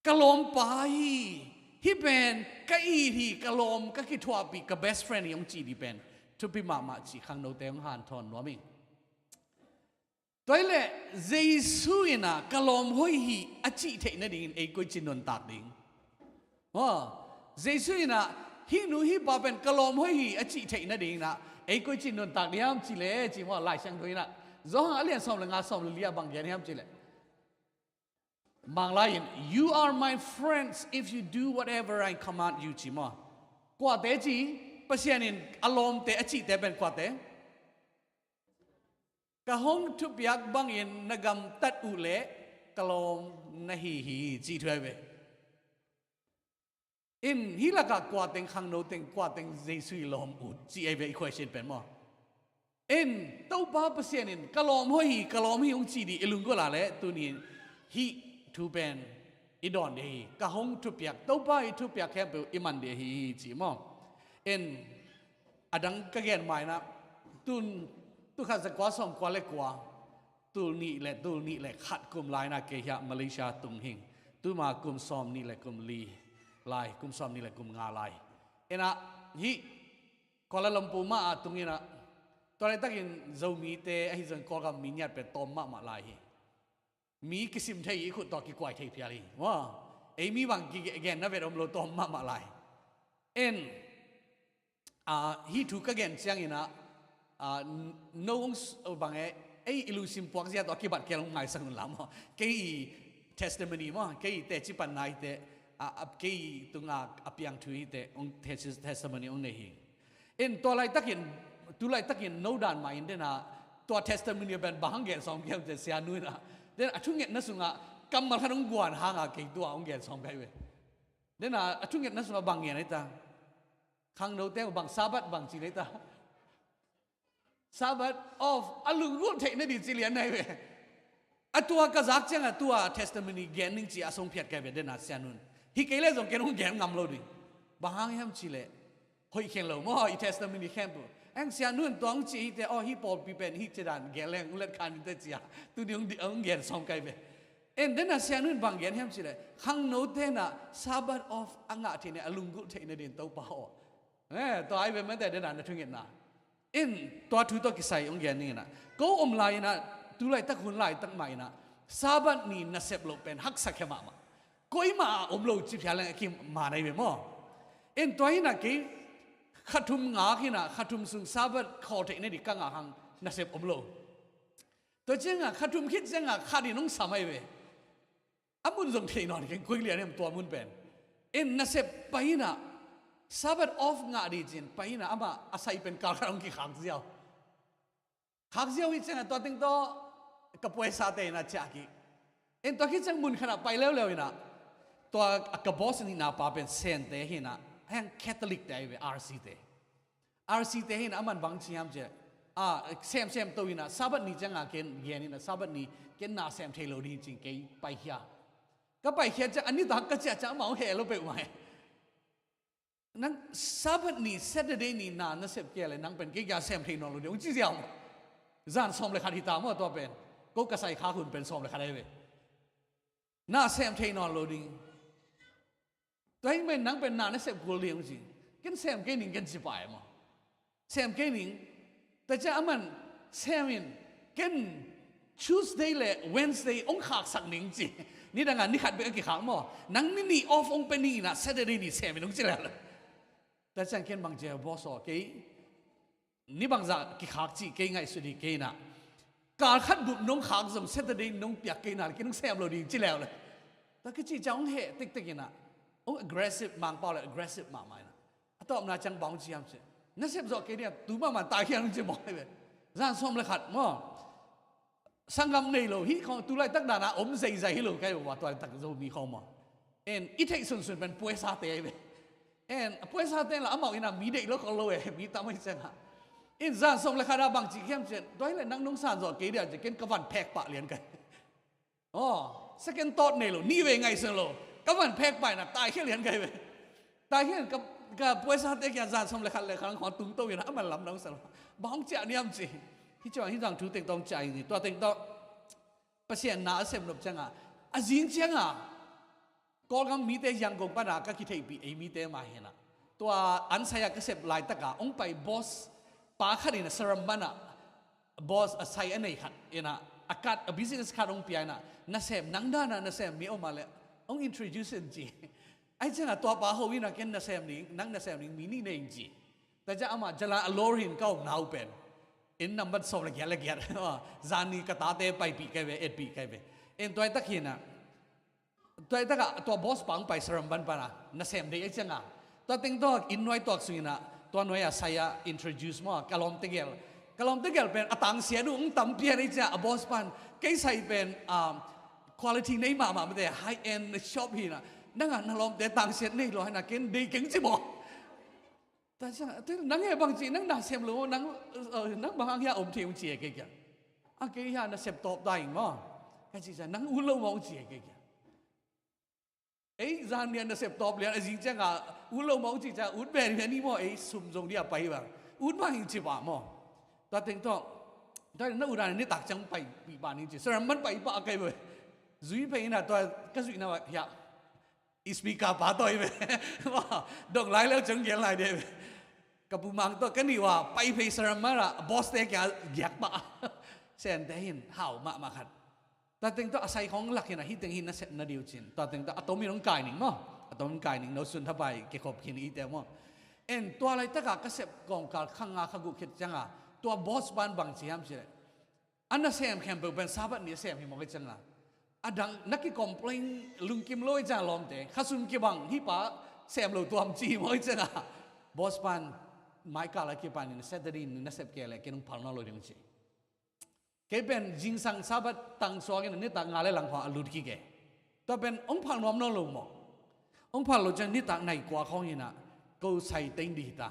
kalom pai. He ben kai hi kalom ka kitwa pi ka best friend yong chi di ben. To be mama chi khang no te han thon no mi toile jesu ina kalom hoi hi achi the na ding e koi chin non tak ding jesu ina hi nu hi ba ben kalom hoi hi achi the na ding na e koi chin non tak diam chi le chi mo lai sang thoi na zo ha alian som la nga som lia bang yan ham chi le mang lai you are my friends if you do whatever I command you chi mo kwa te chi pasianin alom te achi te ben kwate kahong tu piak bangin nagam tat ule kalom nahi hi chi thwe be in hilaka kwateng khang no teng kwateng jesu lom u chi ai be question pen mo in to ba pasianin kalom hoi kalom hi ung chi di ilung ko la le tu ni hi tu ben idon de kahong tu piak to ba tu piak he be iman de hi chi mo in adang kagen mai na tun tu kha zakwa som kwa le kwa tul ni le khat kum lai na ke ya Malaysia tung hing tu ma kum som ni le kum li lai kum som ni le kum nga lai ena hi Kuala Lumpur ma tungina tore takin zomi te ai zon ko ga minyat pe tom ma lai hi mi kisim thei khu to ki kwai thei pya li wa ei mi bang ki again na ve om lo tom ma lai en he took again siang ina no bang ai ilusim puak sia to kibat kelong ngai sang lam ke testimony mo ke te chipan nai te ke tunga apiang thui te ong testimony ong nei in to lai takin tu lai takin no dan mai in na to testimony ben bang gen song kem te sia nu na den athunget na sunga kamal khanong guan hanga ke tu ong gen song kai we den athunget na sunga bang gen ai ta khang no te bang sabat bang chi ta sabat of alung ru the na di chi lian nai we atua ka zak chang atua testimony gen ning chi asong phiat kai be den na sianun hi ke le jong ken ong gen ngam lo di bang ham chi le hoi khen lo mo i testimony khem bu ang sianun tong chi te o hi pol pi pen hi chidan gen leng ulet khan te chia tu diong di ong gen song kai be en den na sianun bang gen ham chi le khang no te na sabat of anga the ne alung ru the na din to pa ho to ai be man te den na thung ngin na in to thu to ki sai ong gen ni na ko lai na tu lai tak hun lai tak mai na sabat ni na sep lo pen hak sak ma ma koi ma lo chi phya lang ki ma nai be mo in to na ki khatum nga ki na khatum sung sabat kho te ne di ka nga hang na sep lo to chenga khatum khit chenga khadi nong samai be amun jong thei non ke koi lian em to mun pen in na sep pai na sabat of nga di jin pai na ama asai pen kal rong ki khang jiao hi chenga to ting to ka poisa te na cha ki en to ki chang mun khana pai leo ina to ka boss ni na pa pen sen te hi na hang Catholic te we RC te hi na aman bang chiam je sem to ina sabat ni changa ken gen ina sabat ni ken na sem thelo di jing ke pai hia ก็ไปเขียนจะอันนี้ตักก็จะเหมาเหเราไปไหมนั่งซาบัดนี่เซตเดย์นี่นานนั่นเสพเกี่ยอะไรนั่งเป็นเกี่ยาเซมเทนโลเดียวจีเดียวจานสมเลยขาดที่ตามว่าตัวเป็นก็กระใส่ขาคุณเป็นสมเลยขาดได้เลยน่าเซมเทนโลดีแต่ให้เป็นนั่งเป็นนานนั่นเสพกูเลี้ยงจริงกันเซมเกนิงกันจีบไปมั้งเซมเกนิงแต่จะอามันเซมินกัน Tuesday เลย Wednesday องขาดสักหนึ่งจีนี่ดังนั้นนี่ขัดไปกี่ครั้งมั้งนั่งนี่ออฟองเป็นนี่นะ Saturday นี่เซมินองจีแล้วแต่ฉันเขียนบางเจ้าบอสเกย์นี่บางจากกี่ขากจีเกย์ไงสุดที่เกย์น่ะการขัดบุบน้องขากสมเซตเดย์น้องเปียกเกย์น่ะกินน้องแซมเราดีจีแล้วเลยแต่ก็จีจังเหตุติ๊กๆน่ะอง aggressive มังเปล่าเลย aggressive มากมายนะต่อมาจังบังจีมเสนั่นเซฟจอกเกย์เนี่ยตัวมันตายแค่น้องจีบอกเลยร่างสมเลยขัดมั้งสังกัมในโลหิของตัวไรตักดานะอมใจโลแกว่าตัวไรตักโลมีเขามั้งอีเทคส่วนเป็นป่วยซาเตย์ ป่วยซาเต้นละอามาอินามีเด็กแล้วก็เลยมีตามไม่เช่นฮะจานสมเลยค่ะบางทีเข้มเช่นด้วยเลยนั่งนุ่งสานจอดเกลี่ยจะกินกวันแพกปะเลี้ยงกันสักตอนนี่โลนี่เวงไงเสโลกวันแพกไปนะตายแค่เลี้ยงกันไปตายแค่กับป่วยซาเต้กันจานสมเลยค่ะเลยครั้งของตุ้งโตอยู่นะมันลำน้องสลบางเจ้าเนี่ยมั้งสิที่จังที่จังถูกเต็งต้องใจนี่ตัวเต็งต้องประเสียนหนาเสพหนุบจังอ่ะจริงจังอ่ะก็กำมีแต่ยังกงปนาก็คิดให้ปีมีแต่มาเห็นนะตัวอันใส่ก็เสพลายตะกาองไปบอสปาขัดนะสรัมบันนะบอสใส่อันไหนขัดนะอากาศบิสเนสขัดองปีนะนั่นเสพนังด้านนั่นเสพมีออกมาเลยองอินทรดิวส์จีไอ้เจ้าตัวป้าเขาวินาเก็นนั่นเสพนี้นั่งนั่นเสพนี้มีนี่เองจีแต่จะเอามาจะละลอรินก็หนาวเป็นอินนับบัดสอบเลยแก่ว่าจานี่ก็ตาเตะไปปีกันไปปีกันไปตัวตะกี้นะตัวตะกะตัวบอสปังไปสรัมบันปะนะนั่นเสพได้ยังไงตัวติงตัวอินไว้ตัวสุนะตัวน้อยsaya introduce มั้งกะลอมติเกลเป็นอัตังเสียดูตั้มเพียนี่จ้ะบอสปันแกใส่เป็น quality นี่มาไม่ได้ high end shop ฮีนะนั่งอ่ะนั่งลอมแต่ตังเสียนี่รอให้นักเก็นดีเก่งจิบ่แต่ฉันนั่งไงบางทีนั่งด่าเสียมรู้นั่งบางอย่างอมเทียมเจียกันกันอ่ะแกอย่างนั้นเสียบตอบได้มั้งแกจีจะนั่งอุ่นเรามองเจียกันจานเนี่ยนะเสพตอบเรียนจริงจังอ่ะอุ่นเรามองจีจะอุ่นแบบนี้มั้งสุ่มตรงนี้ไปบ้างอุ่นมาหิ้งจีบอ่ะมั้งแต่ถึงต้องแต่นั่นอุดรนี่ตักจังไปปีบ้านนี้จีสระมันไปปะกันไปจุยไปนะตัวก็จุยนะว่าเฮียอีสปีกาป้าตัวเองว่าดอกไล่แล้วจังเกี่ยไล่เดียวกับผู้มังตัวกันนี่ว่าไปเพย์สระมันละบอสเตะแกอยากปะเส้นแต่เห็นห่าวมาขัดแต่ถึงตัวอาศัยของหลักนะฮิตถึงหินนั่นเสร็จนั่นเดียวจินแต่ถึงตัวอะตอมมีน้องกายหนึ่งมั้งอะตอมกายหนึ่งเราสุนทบายเกี่ยวกับหินอีเดียวมั้งตัวอะไรตะกะก็เสพกองการข้างงาข้ากุคิดจังอ่ะตัวบอสบ้านบางทีทำเสร็จอันนั้นเสียมแคมเปญเป็นซาบัดนี่เสียมหิมอะไรจังอ่ะอดังนักกิคอมเพลนลุงกิมลอยจ้าลอมเตะข้าสุนกิบังฮิปะเสียมเราตัวมจีมั้งจังอ่ะบอสบ้านไมค์กาลกิปานี่เซตเดอร์ดินนี่เสพเกล้กินพังนอลอยมั้งจีแกเป็นจิงสังซาบัดตั้งสวากันนี่ตั้งงาเลหลังหัวลุดกี้แกแต่เป็นองค์พังนอมนอลงมั้งองค์พังเราจะนี่ตั้งในกว่าเขานี่นะก็ใส่เต็งดีตา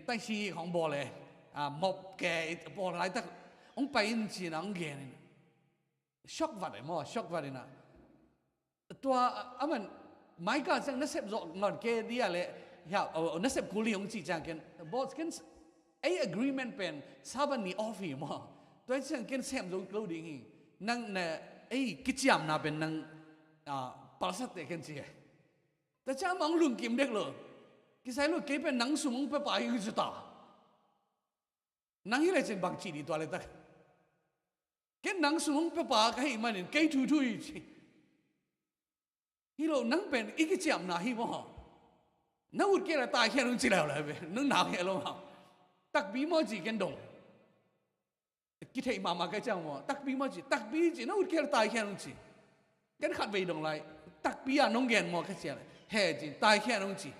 ตั้งชีของบอลเลยมอบแกบอลอะไรตั้งองไปอินจีนังเกนี่ช็อกวัดเลยมั้งช็อกวัดเลยนะตัวมันไม่ก็จังนักเสพจอกงอนเกดีอะไรเฮ้ยนักเสพกุลีองจีจังกันบอสกันไอ้ agreement เป็นซาบันนี่ออฟฟี่มั้งตัวฉันกันเสพจอกรู้ดีงี้นั่งเนี่ยไอ้กิจยามน่าเป็นนั่งปราศจากกันจีแต่จะมองลุงกิมเด็กเลยกิจใจลูกเก็บเป็นนังสูงไปไปอยู่จุดตานังยี่เลยเป็นบางชีดีตัวอะไรตั้งเก็บนังสูงไปไปก็ให้มันเก็บทุยๆฮีโร่นังเป็นอีกเจียมนะฮีโร่นังอุดเกล้ตายแค่รุ่งจีแล้วเลยเว้ยนังหนาวแค่ลงมาตักบีมอจีกันดงกิจให้มาก็จังว่าตักบีมอจีตักบีจีนังอุดเกล้ตายแค่รุ่งจีกันขัดไปดงไรตักบีอ่ะน้องแกนมอแค่เสียเลยเฮ้จีตายแค่รุ่งจี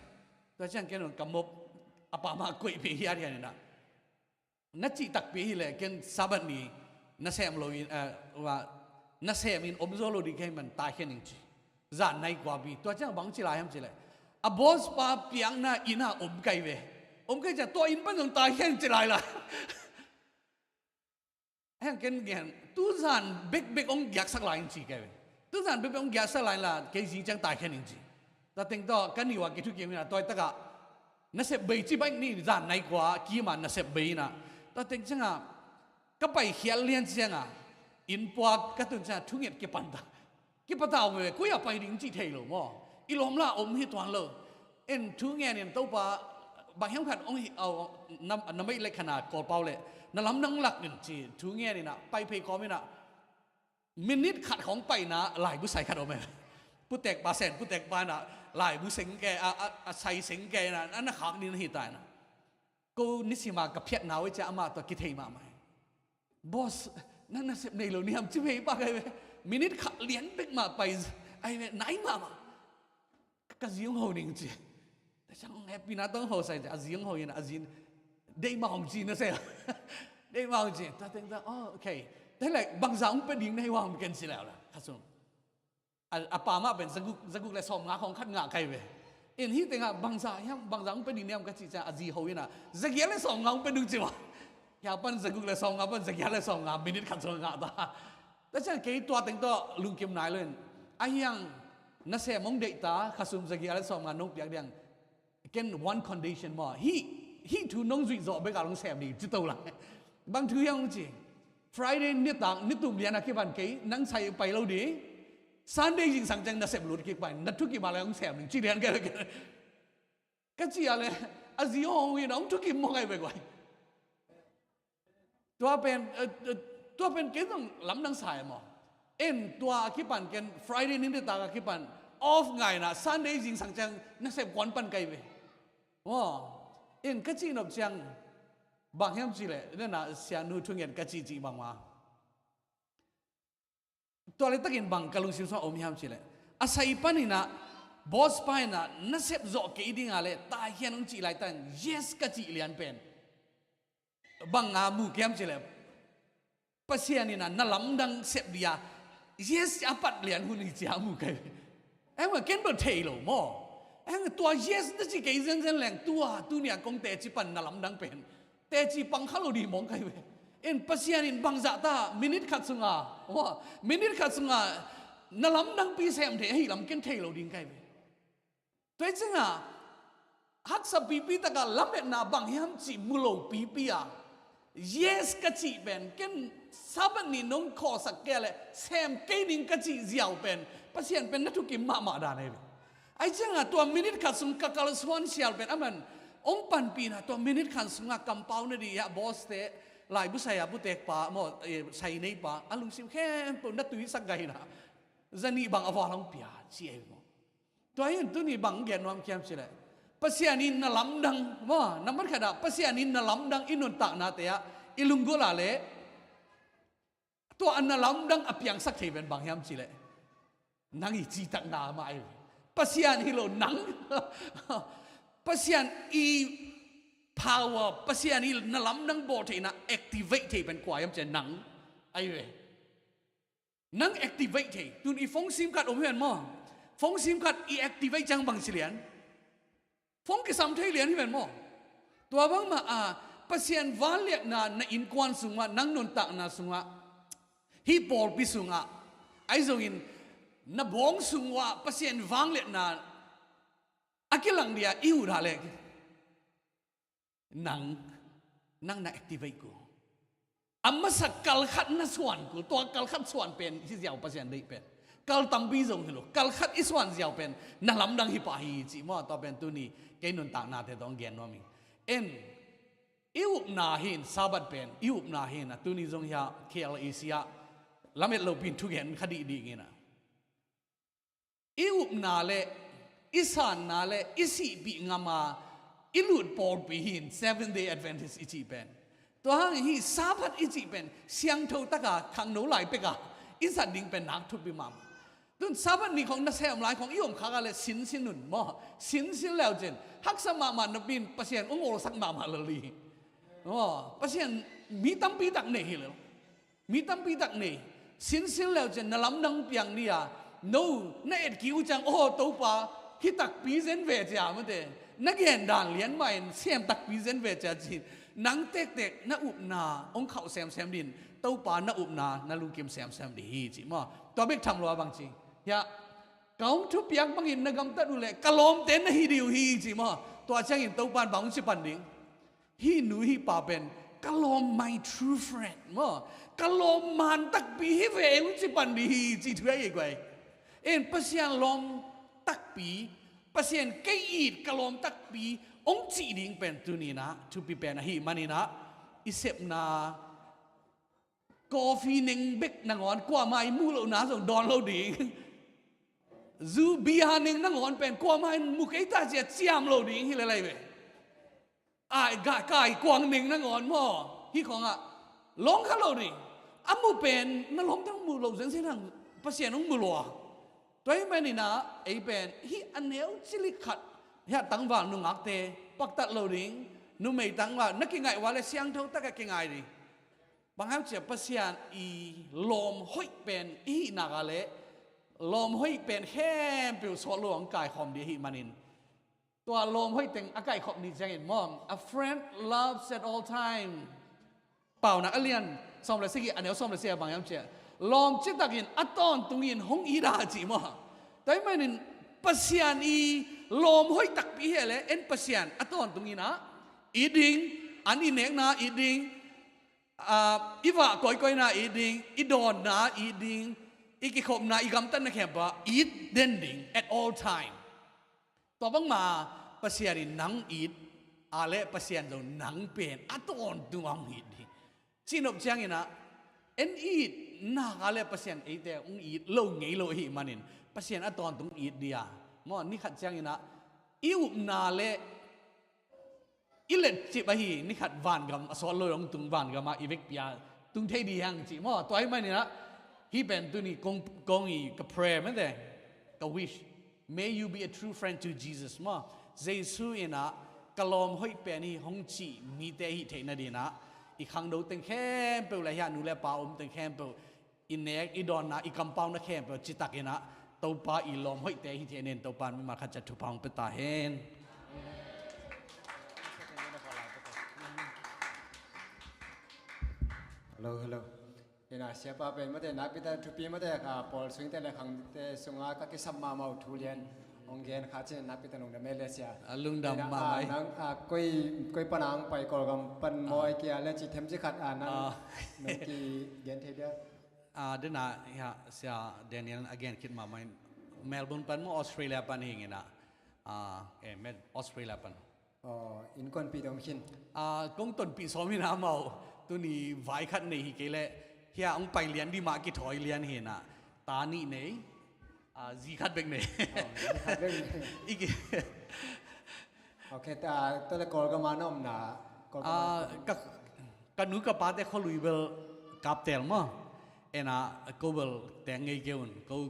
ตัวฉันแกนกำมบอาปามาคุยไปเฮียที่นี่นะนัดจีตักไปเลยแกนซาบันนี่นัดเซมโลอินว่านัดเซมินอมโซโลดีแค่มันตายแค่หนึ่งจีจานในกว่าบีตัวฉันบังจีลายhamจีเลยอาบอสป้าเปียงน่ะอิน่าอมไก่เวอมไก่จะตัวอินเป็นต้องตายแค่จีลายละแห่งแกนตู้จานเบกองอยากสักลายจีแกเวตู้ ทุกท่านเป็นองค์ยาสลายละเกจิจังตายแค่นี้จีแต่ถึงต่อกันนี่ว่ากิทุกเกมนะตัวตะกะนั่นเสพเบย์จีบังนี่จานไหนกว่ากี่มันนั่นเสพเบย์นะแต่ถึงจังอ่ะก็ไปเขียนเลี้ยนจังอ่ะอินปวดก็ตุนจังทุกอย่างเก็บปันตาเก็บปันตาเว้ยกูอยากไปดิ้งจีเทลหรอมั้งอีลมละอมที่ตัวเลยเอ็นทุกอย่างเนี่ยตัวปะบางอย่างขัดองค์เอาน้ำไม่เล็กขนาดกอดเปล่าเลยนั่นล้ำนั่งหลักเนี่ยจีทุกอย่างนี่นะไปเพย์คอมนี่นะมินิทขัดของไปนะหลายบุษใส่ขัดออกมาผู้แตกปลาเซนผู้แตกปลาน่ะหลายบุษเสงแกใส่เสงแกน่ะอันนั้นขากนี่นะฮิตายนะกูนิสิมากับเพียรนาวจะอามาตัวกิเทมาไหมบอสนั่นน่ะเสพในเหล่านี้ทำชิบะปากไอ้เว้มินิทขัดเลี้ยนเป็กมาไปไอ้เว้ไหนมาก็เสียงโหนิ่งจีแต่ช่างแฮปปี้นะต้องโหใส่จะเสียงโหยังนะเสียงได้มาของจีนนะเสียได้มาของจีนแต่ถึงแต่อ๋อโอเคแต่แหละบางอย่างเป็นดิ่งในว่างมันกันสิแล้วล่ะข้าศึกอาปามาเป็นสกุลและสมงาของขัดงาใครเว้เอ็นที่แต่งบางอย่างเป็นดิ่งเนี่ยมันก็จีจะอาจีเขาอยู่นะสกีและสมงาเป็นดิ่งจีวะอย่าเป็นสกุลและสมงาเป็นสกีและสมงามินิทขัดสมงาตาแต่ฉันเกี่ยตัวแต่งตัวลุงเก็บนายเลยไอ้ยังนั่นเสียมองเด็กตาข้าศึกสกีและสมงานุกอย่างเดียวกัน one condition มั้งฮีทูน้องจุดจ่อไปกับลุงเสียมดีจิตตัวละบางทียังจริงFriday นี่ต่างนี่ตุ่มเรียนนักเก็บบันเกยนั่งใส่ไปแล้วดี Sunday จริงสังจังนักเสพหลุดเก็บไปนัดทุกกี่มาแล้วต้องเสพหนึ่งจีเรียนกันเลยก็จีอะไรอาziโอวีน้องทุกกี่มองไงไปกว่าตัวเป็นเกยต้องล้ำนังสายมั้งเอ็นตัวเก็บบันเกย Friday นี่ต่างเก็บบัน off ไงนะ Sunday จริงสังจังนักเสพกวนปันไกไปว้าเอ็นก็จีนอบจังบางอย่างจีเลยนั่นน่ะเสียนูทุ่งเงินกะจีบางมาตัวเล็กตะกินบางกะลุงซิมซออมยามจีเลยอาศัยปันนี่นะบอสไปนะนั่นเสพโจเกยดิ้งอะไรตายเฮียนงจีไลตัน yes กะจีเลียนเป็นบางอามูเกมจีเลยปัสยานี่นะนั่นลำดังเสพเดีย yes อาปัดเลียนหุ่นจีอามูเกยเอ็งว่าเกินบ่เทโลมั้งเอ็งตัว yes นั่นจีเกยเซนแหลงตัวเนี่ยกงเตจิปันนั่นลำดังเป็นแต่จีบังคับเราดีมองใครเว้เอ็นปัสยานินบังจัตตามินิทขัดสุงาว่ามินิทขัดสุงานั่นลำดังปีเสมเทให้ลำเกินเทเราดีใครเว้ตัวจริงอ่ะฮักสับปีตะกันลำเอ็นนาบังยามจีมุโลปีอ่ะ yes กะจีเป็นเกินซับนี่น้องขอสักแก่เลยเซมเกนิงกะจีเจียวเป็นปัสยานเป็นนักธุรกิจมาดานเลยไอ้จริงอ่ะตัวมินิทขัดสุงกะกาลสวนเชียลเป็นอ่ะมันองปันปีนะตัวมินิทขันสุงกำเป้าเนี่ยดีอะบอสเตะหลายบุษยาบุเตกป่าหมดใส่ในป่าอารมณ์สิมแค่ปุ่นนัดตุยสักไงนะจะนี่บางอวาลงเปียเชี่ยมั้งตัวนี้ตัวนี้บางแกนวามเข้มสิเลยปัสยานินนั่นลำดังว่าน้ำมันขนาดปัสยานินนั่นลำดังอินุนตักนาเตะอิลุงกุลาเล่ตัวอันนั่นลำดังอภิยังสักเทเป็นบางเข้มสิเลยนังอีจีตักนามาไอ้ปัสยานิโลนังpasien i power pasien i nalam nang bo the na activate the ben kwa yam che nang ai we nang activate the tun i phong sim card om hian mo phong sim card i activate jang bang silian phong ke sam thei lian hi ben mo tua bang ma pasien van lek na in kwan sunga nang non tak na sunga hi bol pi sunga ai zo in na bong sungwa pasien wang lek na akilang dia iu dah lek nang na activate ko amma sakal khat na swan ko to kal khat swan pen si jiao pasien dei pen kal tambi zong hilo kal khat iswan jiao pen na lam dang hi pa hi chi mo to pen tu ni ke nun ta na te dong gen no mi en iu na hin sabat pen iu na hin na tu ni zong ya kl asia lamet lo pin tu gen khadi di ngina iu na le isan na le isi bi ngama ilut por bi hin 7-day Adventist ichi pen to hang hi sabat ichi pen siang tho taka khang no lai peka isan ding pen nak thu bi mam tun sabat ni khong na sem lai khong iom kha ga le sin nun mo sin lao jen hak sama ma na bin pasien ong ol sak ma le li oh pasien mi tam pi tak ne hi lo mi tam pi tak ne sin lao jen na lam nang piang ni ya no na et kiu chang oh to pa khi tak pi zen ve ja ma deนักเรียนด่านเลี้ยนใหม่เสียมตักปีเซนเวจจีนนังเต็กๆนักอุบนาองเขาแซมดินเต้าปานักอุบนานักลุงเกมแซมดีจีมั้งตัวเบกทำรัวบางจี ya kaum tu piak bangin nagam ta dule kalom ten hi diu hi chi mo to chang in to pan bang si pan ding hi nu hi pa ben kalom my true friend mo kalom man tak pi hi ve un si pan di hi chi thue ye kwai en pasian lom tak pi pasien ke it kalom tak pi ong chi ding pen tu ni na tu pi pen hi manina isep na coffee ning bek nangon kwa mai mu lo na song don lo ding zu bia ning nangon pen kwa mai mu ke ta je chiam lo ding hi lai ve ai ga kai kwang ning nangon mo hi khong a long kha lo ding amu pen na long tang mu lo zen sen nang pasien ong mu lo toy mai ni na ai pen hi aneu chili khat ya tang wa nu ngak te pak tat lo ding nu mei tang wa na ki ngai wa le siang thau ta ka ki ngai di bang ham che pasian i lom hoi pen i na ga le lom hoi pen hem piu so luang kai khom di hi maninตัวลมห้อยเต็งอากาศขอบนี่จังเห็นมอง a friend loves at all time เปล่านะอเลียนซ้อมเลยสิอันเดียวซ้อมเลยเสียบางอย่างเจ้าลมจิตตะกินอัตตอนตุงยินหงอีราจีมอแต่ไม่นินปัสยานีลมห้อยตักปีเหล่เอ็นปัสยานอัตตอนตุงยินนะอีดิงอันนี้เนกนะอีดิงอีว่าก้อยๆนะอีดิงอีดอนนะอีดิงอีกิขบนะอีกำตันนะแค่บ่อีเดนดิง at all time ต่อบังมาปัสยานีนังอีดอะไรปัสยานเรานังเป็นอัตตอนตุงอังอีดจีนอบจังยินะเอ็นอีดน่าอะไรปัสยานไอแต่องอีดโลงไงโลหิมันินปัสยานอัตตอนตุงอีดเดียมอนี่ขัดจังยินะอิวนาเลอิเลนจิบะฮีนี่ขัดวานกับสอนโลยองตุงวานกับมาอีเวกปียตุงเทดียังจีมอตัวไอ้มันนี่นะฮีเป็นตัวนี้กงอีกับ prayer มั้งแต่กับ wish may you be a true friend to Jesus มอเจสุอินะกลอมห้อยเป็นนี่หงจีมีแต่ฮีเทนดีนะอีครั้งดูตึงแคมเปล่าเลยฮะนูเลป้าอมตึงแคมเปล่าอินเนกอีดอนนะอีกำปาวนะแคมเปล่าจิตตะกินะตัวป้าอีลอมห้อยแต่ฮีเทนเนนตัวป้าไม่มาขัดจัดทุพังเปตาเฮนฮัลโหลเห็นอาเซียป้าเป็นมาแต่นักพิธาทุปีมาแต่ค่ะพอลสิงแต่ละครั้งแต่สงอาก็สัมมาเมาทุเรียนองเกนขาเชนนักพิธาลงเดเมเลเซียลุงดำมาไหมนังก้อยปนังไปกอลกำปันมอยเกียร์และจิตเทมจิขัดนังนกีเย็นเทเดียเดินฮะเสียเดนิเอล again คิดมาไหมเมลเบิร์นปันมั้งออสเตรเลียปันเองนะเมลออสเตรเลียปันอินคอนปีดอมขินกงต้นปีสองมีน้ำเมาตัวนี้ไว้ขัดในฮิเกเลเฮียองไปเรียนดีมากี่ถอยเรียนเห็นตานี่เนยจีขัดเบงเนยอีกโอเคแต่ตัวละกอลก็มาน้อมหนากันนู้กับป้าแต่เขาลุยเบลกับเตลมั้งก็เบลแต่งไงเกี่ยว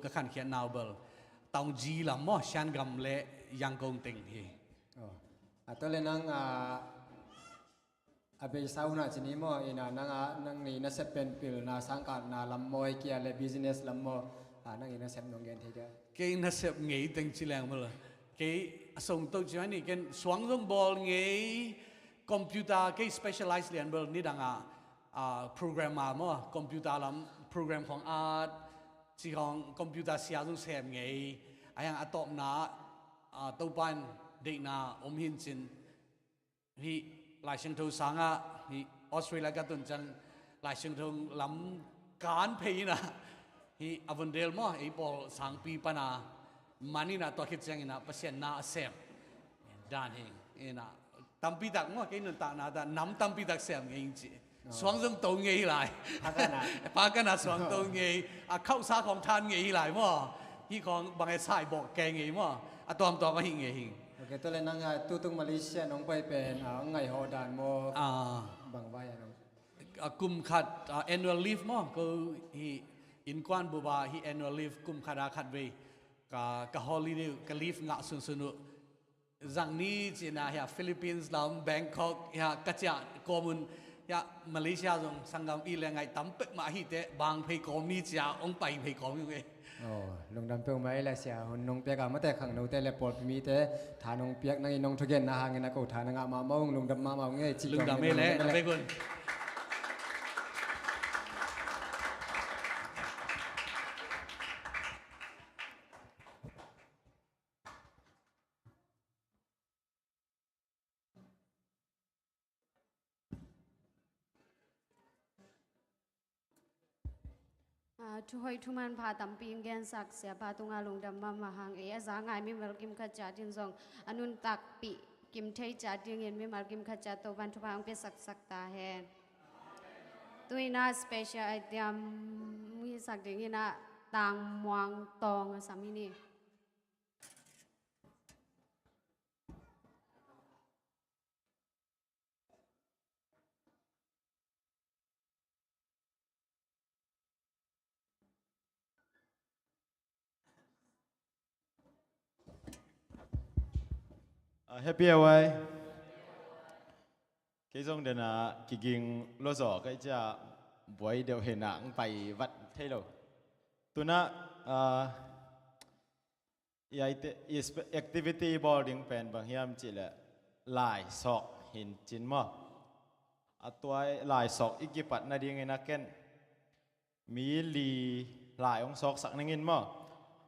ก็ขันเขียนนาวเบลตองจีละมั้งฉันกำเละยังคงเต็งเฮตัวเลยนั่งอาเบสาวน่าจะนี่มั้งนั่งนี่น่าจะเป็นปิลน่าสังกัดน่าลำมอยเกี่ยวกับ business ลำมอยนั่งนี่น่าจะนงเงินทีเดียวเกี่ยน่าจะไงเต็งชิลล์มั้งล่ะเกี่ยส่งตัวจีนนี่เกี่ยสว่างตรงบอลไงคอมพิวเตอร์เกี่ย specialize เรียนเบลนี่ดังโปรแกรมมามั้งคอมพิวเตอร์ลำโปรแกรมของอาร์ตที่ของคอมพิวเตอร์เสียตรงเสียไงไอ้ยังอะตอมน่ะตัวปันเด็กน่ะอมหินจินที่หลายเชิงทูสังอ่ะที่ออสเตรเลียก็ตุนจังหลายเชิงทูลำการเพย์นะที่อวันเดลมั้งไอ้บอลสังปีปนามันนี่นะตัวคิดจังนะภาษาหน้าเสียมด้านเองนะตั้มปีตักมั้งแค่นั้นต่างนะแต่น้ำตั้มปีตักเสียมเองจีสว่างตรงตัวไงหลายพากันนะสว่างตรงไงเข้าซาของทานไงหลายมั้งที่ของบางไอ้สายบอกแกงไงมั้งตัวมาหิงไงหิงโอเคตัวเลยนั่งตุ้งมาเลเซียน้องไปเป็นไงฮอดานโมบางใบน้องกุมขัด annual leave มั้งก็อินกวนบัวannual leave กุมขัดขัดไปกับ holiday กับ leave งะสุนจังนี้จีน่าเฮียฟิลิปปินส์ลำแบงคอกเฮียกัจจ์กอมุนเฮียมาเลเซียตรงสังกัดอีเลงไงตั้มเป็กมาฮิตบางเพย์กอมนี่จ้าองไปเพย์กอมยังไงลงดำเปียกมาเลเซียน้องเปียกมาแต่ขังนู้แต่ละปอดมีแต่ฐานน้องเปียกนั่งน้องทุเกนนะฮะเงินนักฐานงามาเมาลงดำมาเงี้ยลงดำไม่เละไปคน ทุหอยทุมันพาตำปีงแกนสักเสียพาตุงอาลงดำมาหังเอสางายมิมัลกิมขจัดจินซองอนุนตักปีกิมเทยจัดยังเงินมิมัลกิมขจัดตัววันทุพังเป็นสักตาแฮนตัวน่าสเปเชียลไอเดียมีสักอย่างนี้นะต่างมวงตองสามีนี่ happy away cái dòng đền à kỳ kinh lo giỏ cái cha buổi đều hiện nặng phải vặt thay đâu tụi nó activity boarding pen bằng hiam chỉ là lại sọc hình chín mà tuổi lại sọc ít cái bắt na đi ngay na ken mi li lại ông sọc sắc nên mà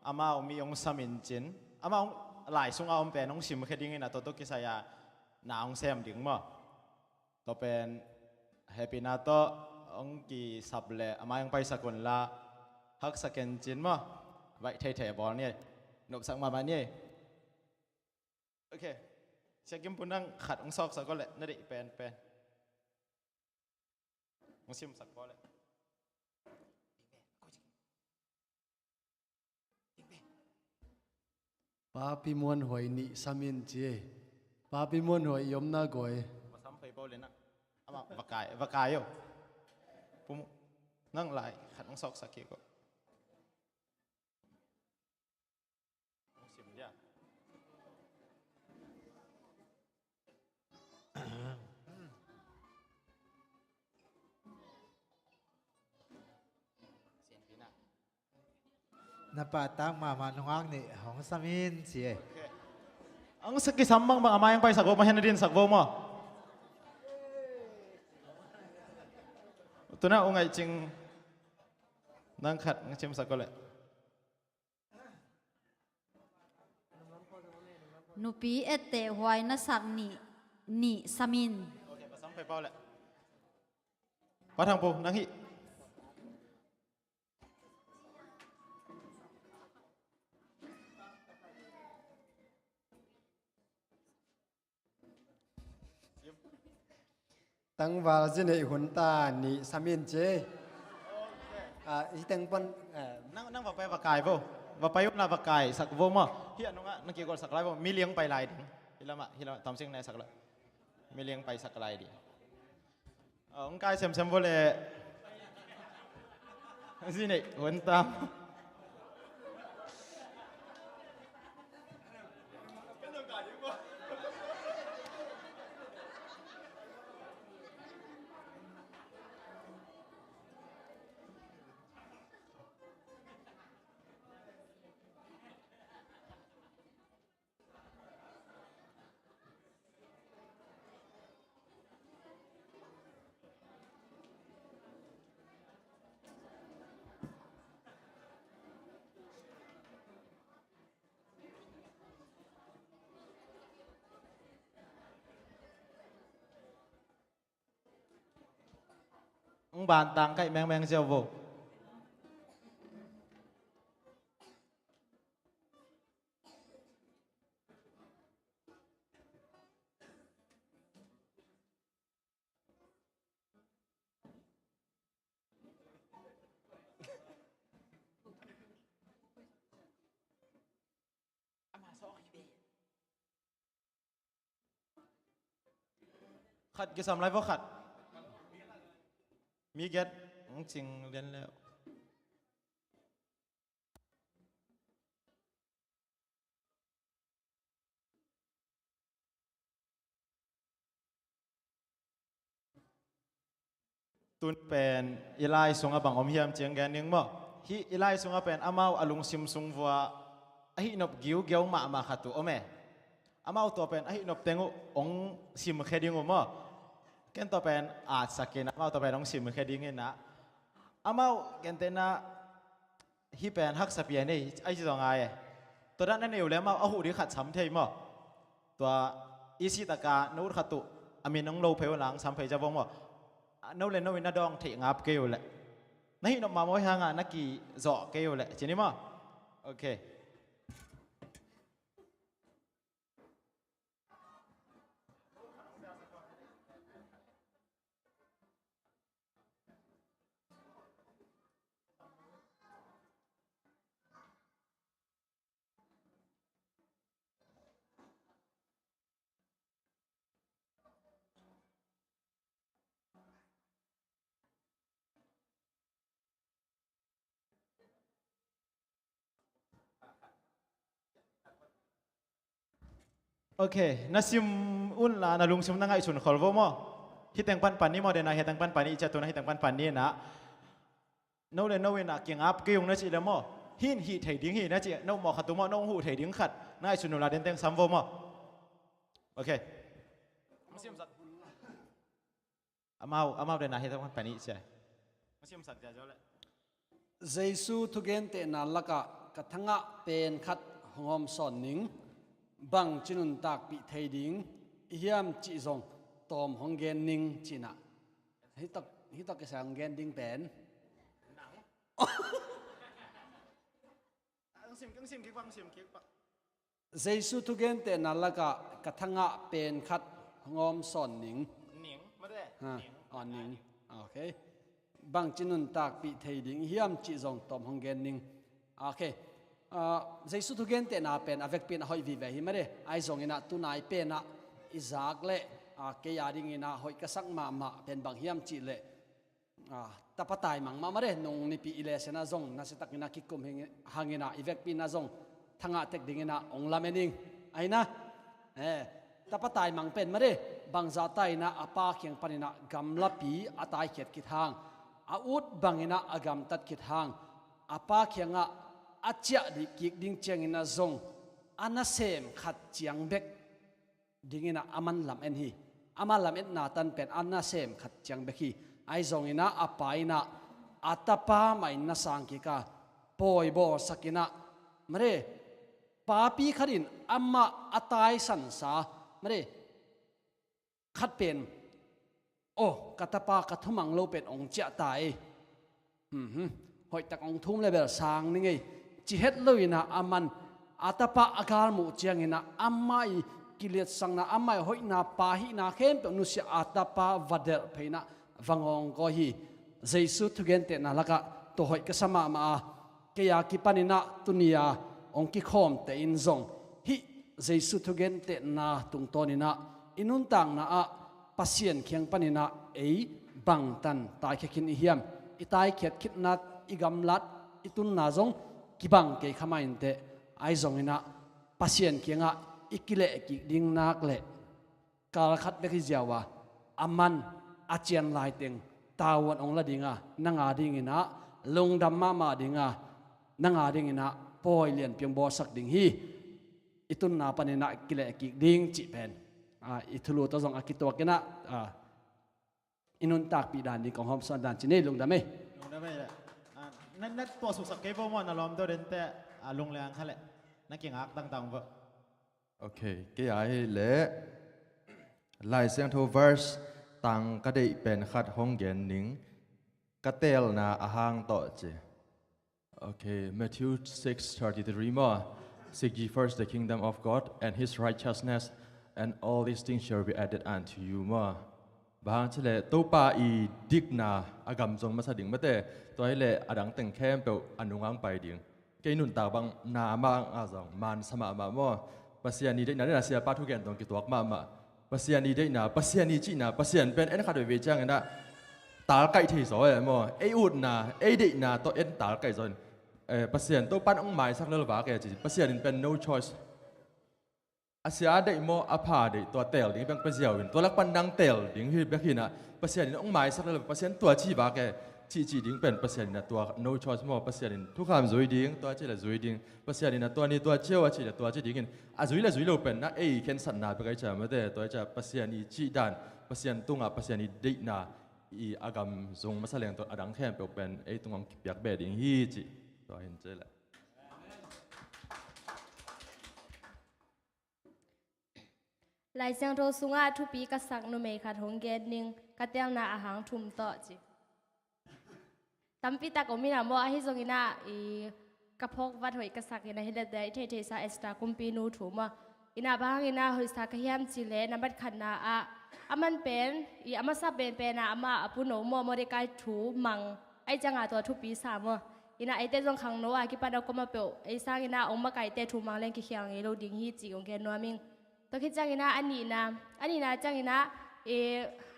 ama mi ông samin chín ama ông lại sung ông pen ông sim cái đi ngay na toto kisaya na ông xem tiếng mà to pen happy na to ông kỳ sập lệ ama ông bay sakun la hắc saken chín mà vậy thay thay ball này nộp sang mà bạn nhỉ ok sẽ kiếm phun năng khát ông sọc sao có lẽ nó đi pen pen ông sim sạc có lẽ Papi mon hoi ni samin chi Papi mon hoi yom na goy mà sắm phải bao lên nè ama và cài yo pum năng lại khát ông sọc sạc kia có ông sim dia Napatang mama nungang ni Hong Samin siya. ang sakit sambang bang ama yang pai sakbo mahen din sakbo mo tu na ungai ching nang khat ng chim sakole Nupi ete huay na sak ni samin. okay pasang pai pau le patang po nang hi tăng vào trên này huấn ta ni samin chế ý tăng pon nang va pai va kai bo va pai na va kai sak bo mo hi anu nga nang ki gol sak lai bo mi liang pai lai ding hilama tam sing na sak la mi liang pai sak lai di ông kai xem bo le gì này huấn ta ông bàn tàng cái meng meng gieo vô khát cái sầm lại vô khát mi get ông chinh lên leo tuân pen ilai sunga bang om hiam chiang gan ning mo hi ilai sunga pen amau alung sim sung wa ahi nop giu geu ma khatu ome amau to pen ahi nop tengu ong sim kheding mo ken to pen a sakin amau to pen ong sim kheding na amau ken te na hi pen hak sapia nei ai chi dong ai to dan nan eu le mau ahu di khat sam thei mo to isi taka no khatu amin ong lo pheu lang sam phei ja bong mo nấu lên nấu na dong thị ngáp kêu lại nahi no ma moi hanga naki zo ke yo le chini ma okayโอเคนัสิมอุ่นลานาลุงซิมนั่งไอชุนขอลวมอฮิตังปันปันนี้มอเดนะฮิตังปันปันนี้จะตัวนะฮิตังปันปันนี้นะโนเดนโนเวนะเกียงอัพเกี่ยงนะจีเลมอหินหิไถดิ้งหินะจีโนมอขัดตัวมอโนหูไถดิ้งขัดนั่งไอชุนนุลาเดนเต็งซัมโวมอโอเคนัสิมสัตอามาเดนะฮิตังปันปันนี้ใช่นัสิมสัตจะเจ้าเลย เยซูทุกเกนเตนันละกะกะทังะเป็นขัดหอมสอนนิงบังจินุนตากปีไทยดิงเฮียมจิซงตอมหงเกนนิงจินะฮิตักกะสังเกนดิงเป็นเยซูทุกเกนเตนันละกะทังะเป็นขัดหอมสอนนิงนิงมาได้นิงโอเคบางจินุนตากปีไทยดิงเฮียมจิซงตอมหงเกนนิงโอเคเยซูทุกเกนเตนาเป็นอเวกเป็นหอยวิเวหิมาเดไอซงอินะตุนายเป็นนะอิซากเล่เกียดิงอินะหอยกษักมาเป็นบางเฮียมจิเล่ตาปตายมังมาเดนงนิปีอิเลเสนาซงนาสตักอินะกิกุมหางอินะอีเวกเป็นนาซงทั้งอาเทกดิงอินะองลาเมนิงไอนะตาปตายมังเป็นมาเดบางซาตายนะอปาเคียงปนินะกำลับปีอตายเขียดกิทางอาอุดบางอินะอากำตัดกิทางอปาเคียงอาเจียดิกิกดิ้งเชียงอินาซงอานาเซมขัดเจียงเบกดิ้งอินาอามันลำเอ็นฮีอามันลำเอ็นนาตันเป็นอานาเซมขัดเจียงเบกฮีไอซงอินาอาปายนาอาตาปาไม่นาสังกิกาปอยบอสักินะมาเรปาปีขัดินอามาอาตายสันสามาเรขัดเป็นโอ้กัตปากัทุมังโลเป็นองเจตายหอยตักองทุ่มเลยแบบสางนี่ไงจิเฮ็ดเลยนะอามันอาตาปะอาการมุเจียงนะอาไม่กิเลสสังนะอาไม่หอยนาปาหินาเข้มเป็นนุสยอาตาปะวัดเดลเพนะฟังองก็ฮีเยซูทุกเกนเตนะละกะตัวหอยก็สมามาเกียกิปานินะตุนียาองกิคอมเตอินซงฮิเยซูทุกเกนเตนะตุงตอนินะอินุนตังนะอะปัสเซียนเคียงปานินะบังตันตายแค่คินอิเฮียมอิตายเขียดคิดนัดอีกำลัดอิตุนนาซงกิบังเกยขมาอินเตไอซงอินะปัสเซียนเคียงะอิกิเลกิดิงนักเละกาลคัดเบกิเจียวะอามันอาเจียนลายเต็งตาวันองละดิงะนังอาดิงอินะลงดำมาดิงะนังอาดิงอินะปอยเลียนเพียงบอสักดิงฮีอิตุนนาปันอินะกิเลกิดิงจิเป็นอิทุลูตซงอากิตัวกินะอินุนตากปีดานดิของหอมสันดานจิเนลงดำไหมลงดำไหมนั่นตัวสุขสักเก็บว่าน่ะล้อมตัวเดินแต่ลงแรงเขาแหละนักเก่งอักต่างๆว่าโอเคเกี่ยเละลายเสียงโทเวิร์สต่างก็ได้เป็นขัดห้องเย็นหนิงกระเตลนาอาหางต่อเจโอเค Matthew 6:33 มา Seek ye first the kingdom of God and His righteousness and all these things shall be added unto you มาบางเฉลยตัวปาอีดิกนาอากำจงมาสดิ่งมาแต่ตัวให้เละอดังแต่งแคมเปลอนุงังไปดิ่งเกยนุนตาบางนามาอาจงมันสมามาว่าปัสยานีได้นาได้นาเสียป้าทุกแกนตรงกิตัวมาปัสยานีได้นาปัสยานีจีนาปัสยานเป็นเอ็นขัดเวจังนะตาไก่ที่สวยมั่วไออุดนาไอเด็กนาตัวเอ็นตาไก่จนปัสยานตัวปั้นองไม้สักเรื่องว่าแกจีปัสยานีเป็น no choiceอาเซียได้โมอาพาได้ตัวเตลดิ้งเป็นปัสยาวินตัวลักปันดังเตลดิ้งที่แบบนี้นะปัสยานีองไม้สักเรื่องปัสยานตัวชีว่าแกจีดิ้งเป็นปัสยานีนะตัว no choice มั่วปัสยานีทุกคำจุยดิ้งตัวเจริญจุยดิ้งปัสยานีนะตัวนี้ตัวเชี่ยวจีตัวจีดิ้งอาจุยละจุยเราเป็นนะเอ้ยเข็นสันนาไปไกลจะไม่ได้ตัวจะปัสยานีจีดันปัสยานตุงอ่ะปัสยานีเด็กนาอีอากำทรงมาแสดงตัวอดังแค่เป็นไอ้ตุงอ่ะเปียกเบดิ้งฮีจีตัวเห็นเจละลายเสียงโทสุงอาทุปีกษักนุเมขัดหงเกดนิงกะเตียงนาอาหางทุมต่อจิ ตัมปีตาก็มีนะมัวให้ทรงอินะกระพกวัดหอยกระสักอินะให้ได้เทสาเอสตากุมปีนูถูมาอินะบางอินะหอยสากเฮียมจิเลนับบัดขันนาอามันเป็นอามาซาเป็นนะอามาอปุโนมัวโมเดกายถูมังไอจังอาตัวทุปีสามมัวอินะไอเตจงขังโนอากิปาดก็มาเปียวไอสร้างอินะองมาไก่เตถูมังเล่นกิเขียงเอโลดิ้งฮีจีองแกนัวมิงตัวคิดจังอินะอันนี้นะจังอินะ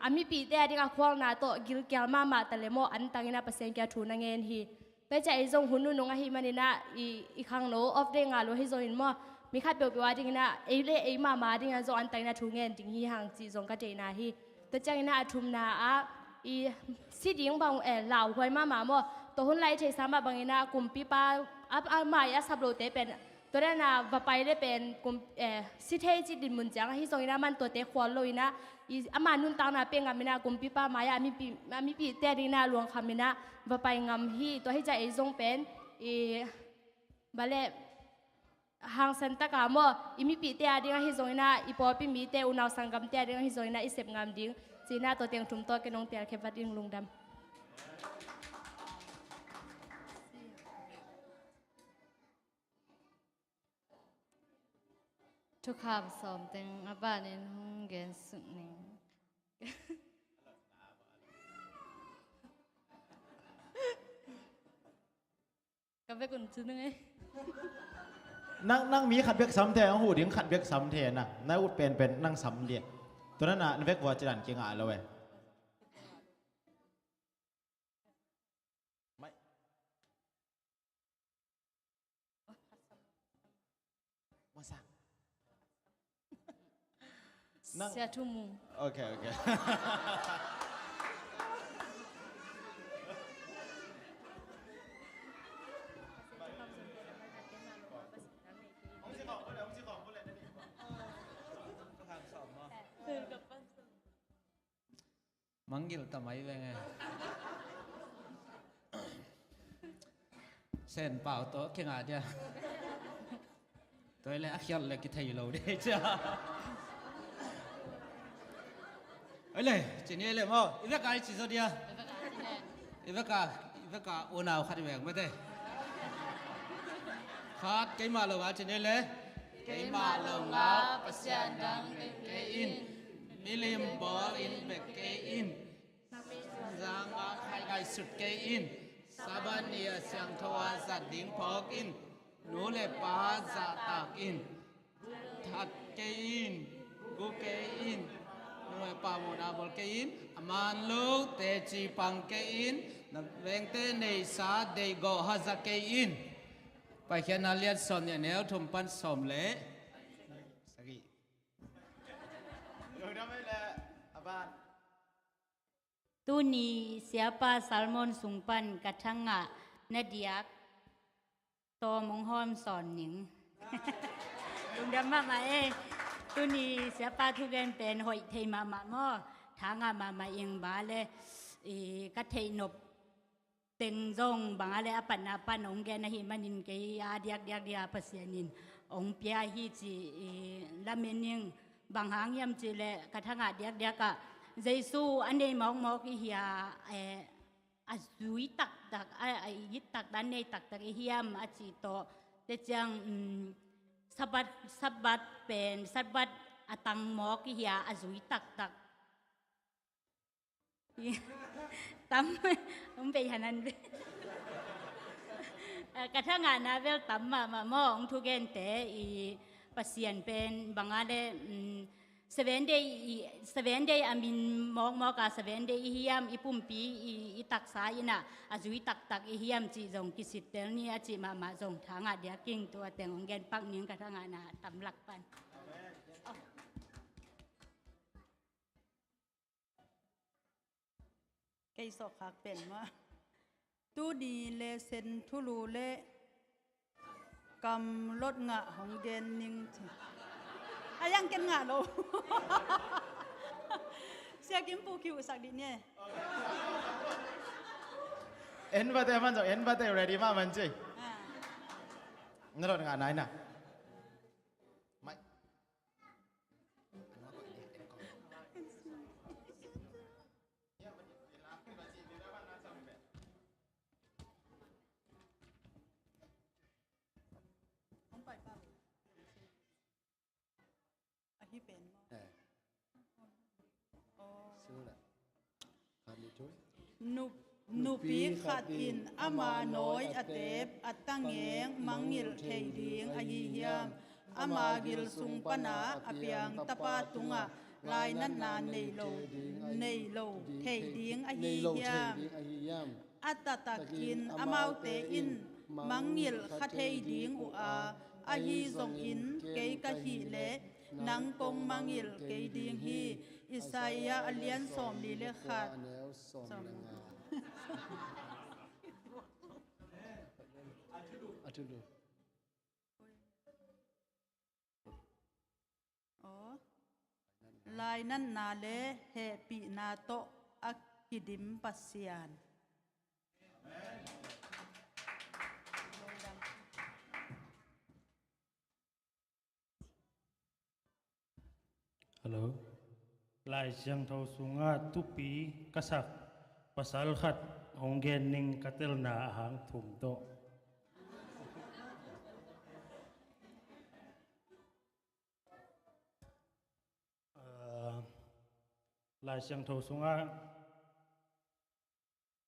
อามีปีแต่ดิ้งอาควงนาโตกิลเกียลมาแต่เลโมอันตังอินะเปอร์เซ็นต์แกถูนังเงินฮีไปใจไอจงหุ่นนุ่งอาฮีมันอินะอีขังโนออฟเด้งอาโลให้จงอินมัวมีข้าเปียวว่าดิ้งนะไอเล่ไอมาดิ้งอาจงอันตังอินะถูเงินดิ้งฮีห่างจีจงกัดเจนาฮีตัวจังอินะทุมนาสิดิ้งบางเหล่าหวยมามัวตัวหุ่นไล่เทสามาบางอินะกลุ่มปีป้ามาสับโรเตเป็นตัวนั้นนะว่าไปได้เป็นกลุ่มสิเทจิดินมุนจังที่ทรงอินะมันตัวเตะควอลเลยนะอามานุนตังนะเป็นงามินะกลุ่มปีป้ามายามีปีเตดินะหลวงคำมินะว่าไปงามฮีตัวให้ใจไอทรงเป็นบาเล่หางสันตะกามมีปีเตะดิ้งให้ทรงอินะอีปอปีมีเตอุณาสังกัมเตะดิ้งให้ทรงอินะอีเสพงามดิ้งจีน่าตัวเตียงทุ่มตัวกันน้องเตียเคบัดดิ้งลุงดำทุกข่าวสอมเต็งอาบ้านในห้องเรียนสุดนี้กับไปกุนซื้อนึงไงนั่งมีขัดเบียกซ้ำแทนหูดิ้งขัดเบียกซ้ำแทนนะนายอุดเป็นนั่งซ้ำเดียตัวนั้นน่ะนเวกว่าจะดันเกียงอ่ะแล้วเว้ยมาสักเสียทุ่มโอเคมังกิลทำไมเป็นไงเส้นเปล่าโต๊ะเข่งอาเดียตัวเล็กขยันเล็กกิไทยเราได้จ้าเอ้ยเลยจีนี่เลยมั้งอีเวกาจีโซเดียอีเวกาโอนเอาขัดแหวกไม่ได้ขัดเกี่ยมาลงอ่ะจีนี่เลยเกี่ยมาลงอ่ะปัสยันดังเกอินมิลิมบอลอินเบกเกอินจังอ่ะใครไงสุดเกอินซาบานีเสียงทวารสัตว์ดิ้งพอกอินนูเลปาจะตักอินทัดเกอินกูเกอินนูเลปาโมนาบอลเกอินอามันลูกเตจีปังเกอินนับเวงเตในสาเดโกฮาซาเกอินไปเขียนนาเลียนสอนเนี่ยแนวทุ่มปันสมเละสักอีดูได้ไหมล่ะอาบ้านตูนีเสียปลาแซลมอนสุงปันกระชังอ่ะนาเดียกตัวมงหอมสอนหนิงลุงดำมาตูนีเสียปลาทุเรียนเป็นหอยเทมาหม้อทางมาเองบาเลยกระเทยนบเต็งจงบางอะไรปันองแกนะฮิมันนินเกียเดียภาษานินองเปียฮิจีละเมนิงบางหางยำจีเลยกระทั่งเดียกะใจสู้อันนี้มองอีเหียอาจุยตักยิตักด้านในตักอีเหียมอาจีโตแต่จังสับัดเป็นสับัดอาตังมอกอีเหียอาจุยตักตั้มผมไปหันนั้นกระทั่งงานนะเวลตั้มมามองทุกเกนแต่อีปัสเซียนเป็นบางอะไร7 dayอามินมองกับ7 day อีเฮียมอีปุ่มปีอีตักสายน่ะอาจุยตักอีเฮียมจีจงกิสิตเตลนี่อาจีมาจงทางเดียกิ้งตัวแต่งองเกนปักนิ่งกระทั่งงานนะตั้มหลักปันไก่สอกหักเป็นมาตู้ดีเลเซนทุลูเลกำรถงะของเดนนิงอายังกินงะโลเสียกินปูคิวสักดิเนี่ยเอ็นบัตเตอร์มันจะเอ็นบัตเตอร์ ready มามันจีนั่นรถงานไหนน่ะ nupi khat in ama noi atep atangeng mangil thei ding a hi hiam ama gil sung pana apiang tapa tunga lai nan na nei lo thei ding a hi hiam atatakin amau te in mangil khathei ding u a hi zong in ke ka hi le nang kong mangil ke ding hi Isaiah alian som li le khat som Atulu. lai nan na le he pi na to akidim pasian Hello. Lai siang thau sunga tupi kasak pasal khat honggen ning katel na hang thum to. Lai siang thau sunga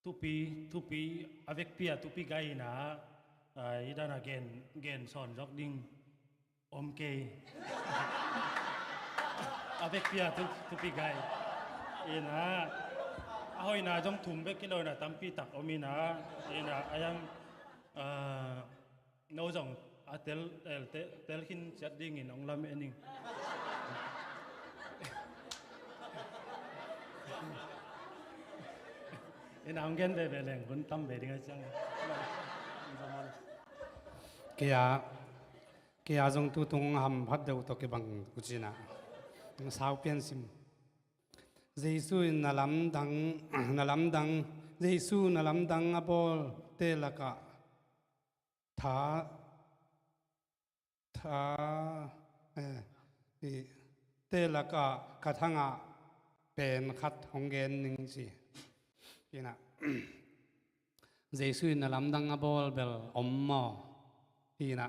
tupi avec pia tupi gai na idana gen son jok ding om ke avec pia tupi gai ina ahoy na jong thum be kilo na tampi tak omina ina ayang no jong tel hin chat ding in ong lam ening ina ong gen be leng kun tam be ding chang kia jong tu tung ham phat deu to ke bang uchina sao pian sim Giêsu na lam dang Giêsu na lam dang abol te laka tha te laka kathanga pen khat honggen ning si kina Giêsu na lam dang abol bel ommo kina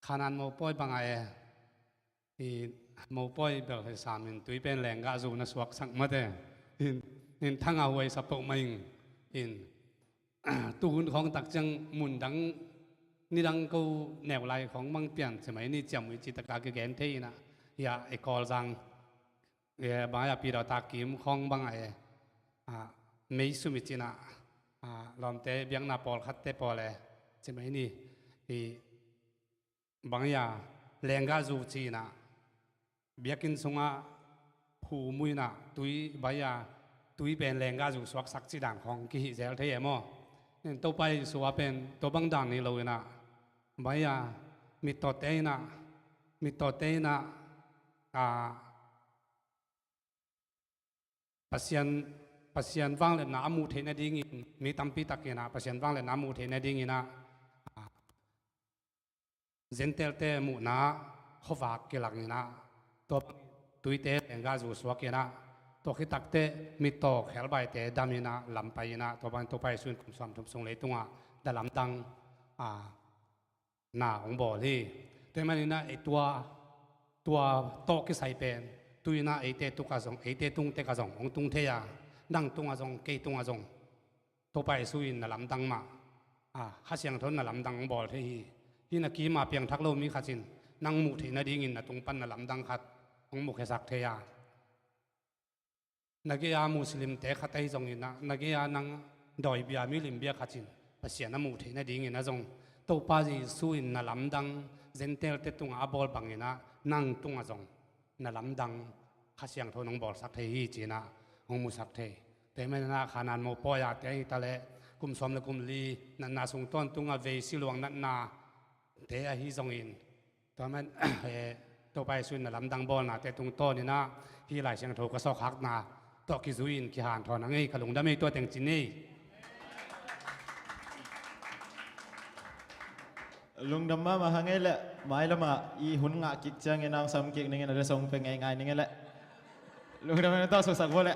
khanan mo poi bangai thì màu bôi bel hay sàm in tùy bên leng gà dù nó suak sang mất đấy in thang ao ấy sắp bộ mình in tu hun khong đặc trưng mun đắng ni đắng câu nẻo lại khong mang biển chỉ mấy ni chậm với chỉ tất cả cái gen thế na ya e call rằng ya ba ya pi đào ta kiếm khong bang ai mấy số mi chỉ na làm thế biang na pol khát thế pol ấy chỉ mấy ni thì bang ya leng gà dù chỉ na biakin sunga phu mui na tui baya tui pen lenga ju swak sak chi dang khong ki hi zel the emo nen to pai suwa pen to bang dang ni lo na baya mi to te na pasian wang le na mu the na ding mi tampi takena pasian wang le na mu the na ding na zentel te mu na khowak ke lak ni na to tui te lenga ju swak na to khi tak te mi to khel bai te damina lampai na to ban to pai sun kum sam thum sung le tunga da lam dang na ong bo li te mani na e tua to ki sai pen tui na e te tu ka jong e te tung te ka jong ong tung the ya dang tung a jong ke tung a jong to pai suin na lam dang ma ha siang thon na lam dang ong bo the hi na ki ma piang thak lo mi kha chin nang mu the na ding in na tung pan na lam dang khat ong mu khe sak the ya nagia muslim te khatai jong ina nagia nang doi bia mi lim bia khachin pasian na mu the na ding ina jong to pa ji su in na lam dang zentel te tung a bol bang ina nang tung a jong na lam dang khasyang tho nong bol sak the hi china ong mu sak the te me na khanan mo po ya te ta le kum som le kum li na sung ton tung a ve si luang na te a hi jong in to man to pai sun na lam dang bol na te tung to ni na hi lai siang tho ka sok hak na to ki zuin ki han thon angai khalung da me to teng chin nei lung dam ma hangai le mai lama i hun nga kik chang enang sam kik ning na song pe ngai ngai ning le lung dam na to so sak bo le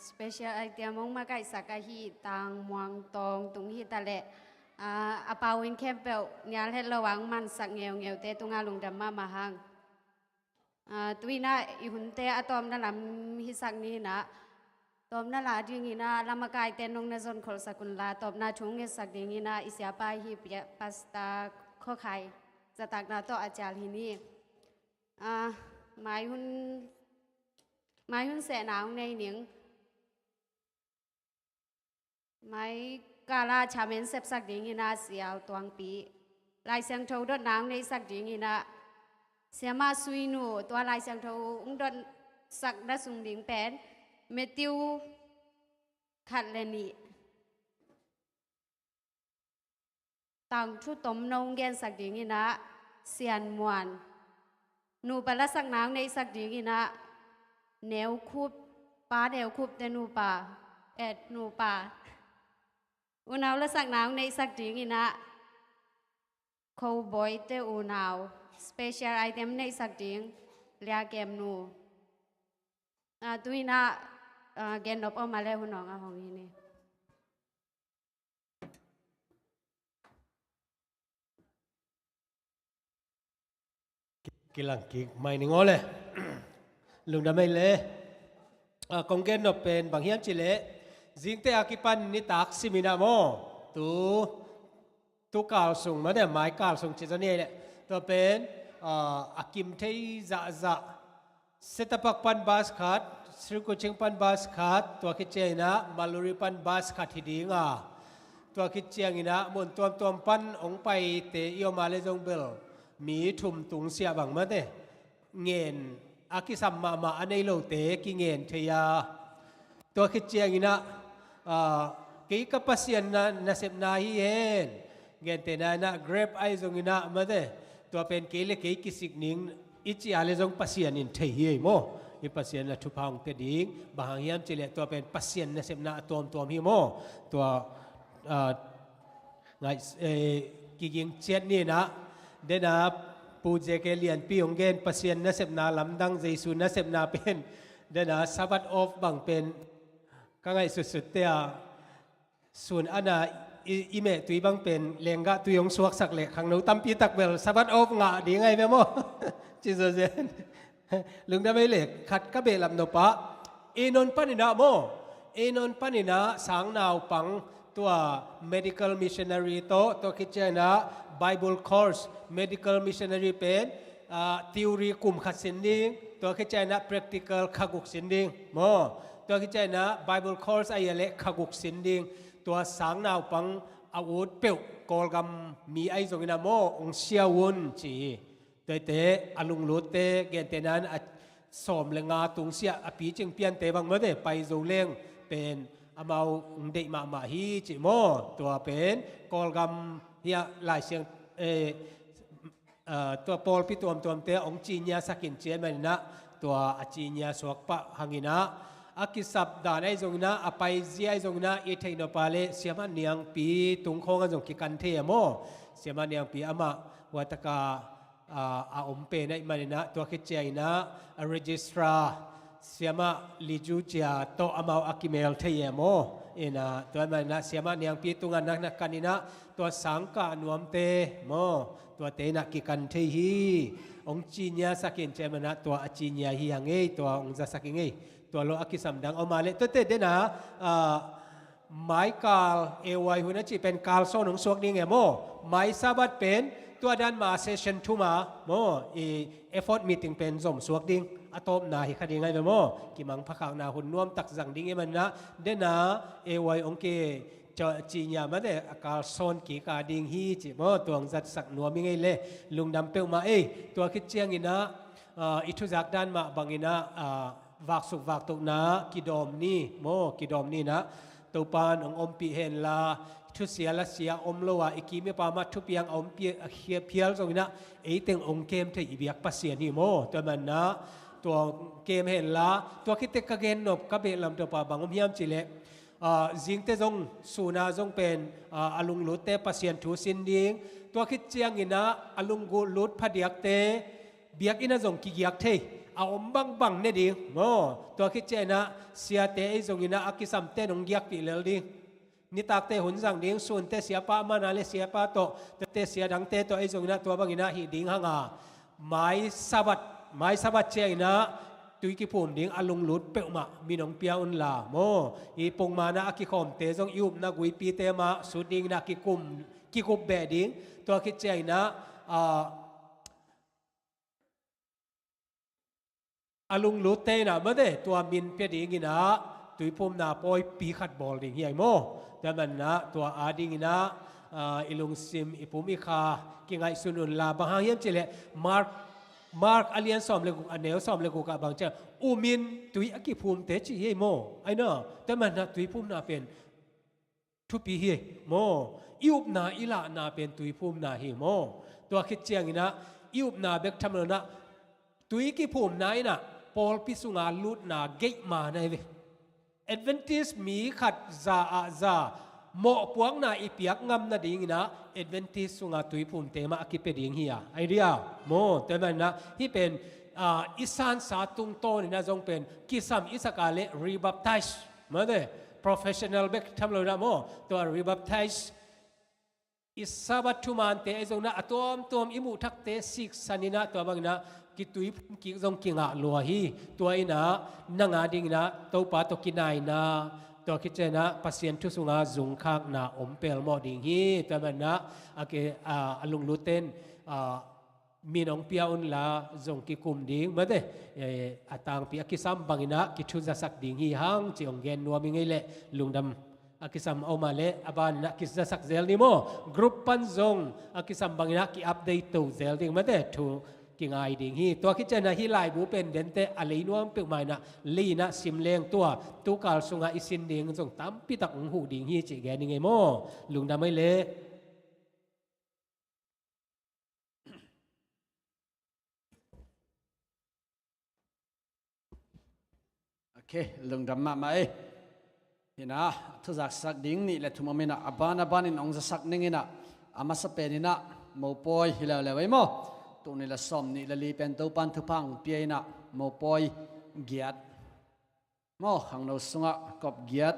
special item มงมาไก่สักฮีตังมวงตองตุงฮีตะเละอาปาวินแคมเปลเนี่ยเฮ็ดระวังมันสักเงียวเตตุงาลุงดำมาหังตุยน่าอีหุ่นเตอะตอมนั่นละฮิสักนี้นะตอมนั่นละดิ้งนะลำมากายเตนงในโซนคอลสกุลลาตอมน่าชงเงสักดิ้งนะอิสยาปาฮีเปียปัสตาข้อไข่จะตักนาโตอาจารย์ที่นี่หมายหุ่นแสนาวในหนิงหมายกาลาชาเมนเซบสักดิ้งนะเสียวตวงปีลายเสียงโทดดนางในสักดิ้งนะเสียมาซุยหนูตัวลายเสียงโทอุ้งดนสักดัสุงดิ้งเป็นเมติวขัดเลนีต่างชุดตมนงเกนสักดิ้งนะเสียนมวนหนูไปละสักน้ำในสักดิ้งนะแนวคูบป้าแนวคูบแต่หนูป่าหนูป่าอุณาวละสักน้ำในสักดิ้งนะเขาบอยเตอุณาวสเปเชียลไอเทมในสักดิ้งเรียกเกมหนูตุยนะเกนนบออกมาแล้วหุ่นน้องของนี่นี่กิลังกิไม่หนึ่งอ๋อเลยลุงดำไม่เลยกงเกนนบเป็นบางเฮียมจิเล่จิงเตอากิปันนิตักซิมินาโมตูกาลส่งมาเนี่ยไม้กาลส่งจิตเนี่ยเนี่ยตัวเป็นอากิมเทยจะเซตปักปันบาสคัดสรุกุชิงปันบาสคัดตัวคิดเจนะมาลูริปันบาสคัดที่ดีงาตัวคิดเจงินะมุนตัวปันองไปเตยอมาเลจงเบลมีทุ่มตุงเสียบังมาเตเงินอากิสัมมาอันในโลเตกิเงินเทียตัวคิดเจงินะกี่กับปัสยันนะเสพนาฮีเห็นเงินเตนะเกรบไอจงงินะมาเตตัวเป็นกี่เล็กกี่กิสิกนิงอิจิอาเลจงปัสยันนินเทียโมอีปัสยันละทุพางเตดิ้งบางยามเจเลตัวเป็นปัสยันนะเสพนาตัวฮิโมตัวไงกิยิงเจ็ดนี่นะเดนะปูเจเกเลียนปีองเกนปัสยันนะเสพนาลำดังเจสุนะเสพนาเป็นเดนะซาบัดออฟบางเป็นก็ไงสุดๆเตียส่วนอันน่ะอีเมตุยบางเป็นเลงกะตุยองสวกสักเล็กขังนู้ตั้มปีตักเบลซาบัดออฟงะดีไงแม่โมจิโซเซนลุงได้ไม่เล็กขัดกะเบลำนปะเอนนปานินาโมเอนนปานินาสังนาวปังตัว medical missionary ตัวคิดเจนะ Bible course medical missionary เป็น theory กลุ่มขัดสินดิ้งตัวคิดเจนะ practical ขักุกสินดิ้งโมตัวคิดเจนะ Bible course ไอ้เล็กขักุกสินดิ้งตัวสังนาวปังอาวุธเปิลกอลกัมมีไอ้ตรงนั้นโมองเชียวุนจีเตอลุงลุเตเกนเตนั้นสอมเลงาตุงเสียอปีจึงเปลี่ยนเตบังเมื่อเดไปโจเลงเป็นอามาเดมาฮีจิโมตัวเป็นกอลกัมเฮียหลายเสียงตัวปอลพิตัวเตองจีเนียสักินเจียนมันนะตัวจีเนียสวกปะหังินะอากิสับดานไอจงนะอไปเจียไอจงนะเอเทนปาเลเสียมันเนียงปีตุงคงกันจงกิกันเทียโมเสียมันเนียงปีอามาวัตกาอาอมเปในมันนะตัวคิดเจนะregistrar เสียมาลิจูเจียโตอามาอากิเมลเทียโมเอนะตัวมันนะเสียมันเนียงปีตุงันนักกันนี่นะตัวสังกานวมเตโมตัวเตนักกิกันเทียองจีเนียสักินเจมันนะตัวจีเนียฮียังไงตัวองจะสักิงไงตัวโลอากิสัมดังเอามาเลยตัวเตเดนะไม้กาลเอวายหุ่นจีเป็นกาลโซนของสวกนี่ไงโมไม้ซาบัดเป็นตัวดันมาเซสชันทูมาโมเอฟอร์ตมีติ้งเป็นสมสวกดิ้งอะตอมนาฮิคดีไงโมกิมังพักเอานาหุ่นนวมตักจังดิ้งมันนะเดนะเอวายองเกจะจีนยามันเดอกาลโซนกีกาดิ้งฮีจิโมตัวจัดสักนวมยังไงเลยลุงดำเปิลมาตัวคิดเจียงอินะอิทุจักดันมาบางอินะวักสุกวักตุกนะกิดอมนี่โมกิดอมนี่นะตัวปานองอมปีเห็นลาทุเสียละเสียอมโลวะอีกีไม่ปามาทุเปียงอมเปียเขียเพียลตรงนี้นะเต็งองเกมเทอีเบียกปัสเซียนี่โมตัวมันนะตัวเกมเห็นละตัวคิดเตกเกนนบกับเบลลำตัวปาบางอมยามจิเลจิงเตจงสูนาจงเป็นอลุงลุดเตปัสเซียนทูสินดิงตัวคิดเจียงอินะอลุงกุลุดพเดียกเตเบียกอินะจงกิเกียกเท เอาบังเนี่ยดิโมตัวคิดเจนะเสียเตไอจงอินะอากิสัมเตนงเกียกติเลดินิตากเตหุนสังดิงส่วนเตเสียป้ามานาเลเสียป้าโตเตเสียดังเตตัวไอจงอินะตัวบังอินะหิดิงหางาไม้สะบัดเจอินะตุยกิภูมิดิงอลุงหลุดเปะมามีน้องเปียอุนลาโมอีปงมานะอากิคอมเตจงยุบนะกุยปีเตมาสุดดิงนะกิกุบเบดิงตัวคิดเจนะอลุงหลุดเตนะเมื่อเดตัวมินเปียดิงนะตุยภูมินะปอยปีขัดบอลดิงเฮียโมแต่มันนะตัวอาดิงนะอิลุงซิมอิภูมิคากิงไอสุนุนลาบางเฮียมเจเลมาร์กอเลียนสอมเลกุอันเนลสอมเลกุกับบางเจ้าอูมินตุยอากิภูมิเตจิเฮโมไอ้เนาะแต่มันนะตุยภูมินาเป็นทุปีเฮโมอิอุบนาอิละนาเป็นตุยภูมินาเฮโมตัวคิดเจียงนะอิอุบนาเบกทำเลยนะตุยกิภูมินานะปอลพิสุงาลุดนาเกยมาในเวเอดเวนติสมีขัดซาโมปวงนาอีเปียกงำนาดิ่งนะเอดเวนติสสุงาตุยภูมิเตมาอคิเปดิ่งเฮียไอเดียโมแต่มันนะที่เป็นอิสานสาตุงโตนี่นะจงเป็นกิสัมอิสกาเลรีบัพไทส์มาเด้ professional เบกทำเลยนะโมตัวรีบัพไทส์อิสาบัตุมันเตไอจงนะตัวอิมุทักเตสิกสันินะตัวบางนะกิตุยกิจงกิงะลัวฮีตัวอินะนังอาดิงนะตัวปาตกินายนะตัวคิดเจนะพัศยันทุสุงาจุงคักนะอมเปลโมดิงฮีแต่มันนะโอเคลุงลุเตนมีน้องเปียอุนลาจงกิคุมดิงมาเด้อต่างปีอากิซัมบางอินะกิชุจะสักดิงฮีฮังจีองเกนนัวมิงเละลุงดำอากิซัมเอามาเละอบานนะกิจะสักเซลนิโมกรุ๊ปปันจงอากิซัมบางอินะกิอัปเดตตัวเซลดิงมาเด้ทูกิงไอดิ่งฮีตัวคิดเจนะฮีไลบูเป็นเดนเตอะไรนัวเป็นไม่นะลีนะซิมเลงตัวตุกาลสุงาอิสินดิ่งจงตั้มปีตักองหูดิ่งฮีจีแกนิงไงโมลุงดำไม่เละโอเคลุงดำมาไหมเห็นนะทุกสักดิ่งนี่แหละทุกมันนะอบานนี่องจะสักนิ่งนะอามาสเปนี่นะโมปอยฮิลาเลวไว้โมตัวนี้ละซ้อมนี่ละลีเป็นตัวปันทุพังเปียนะโมปอยเกียดโมขังเราสุงะกับเกียด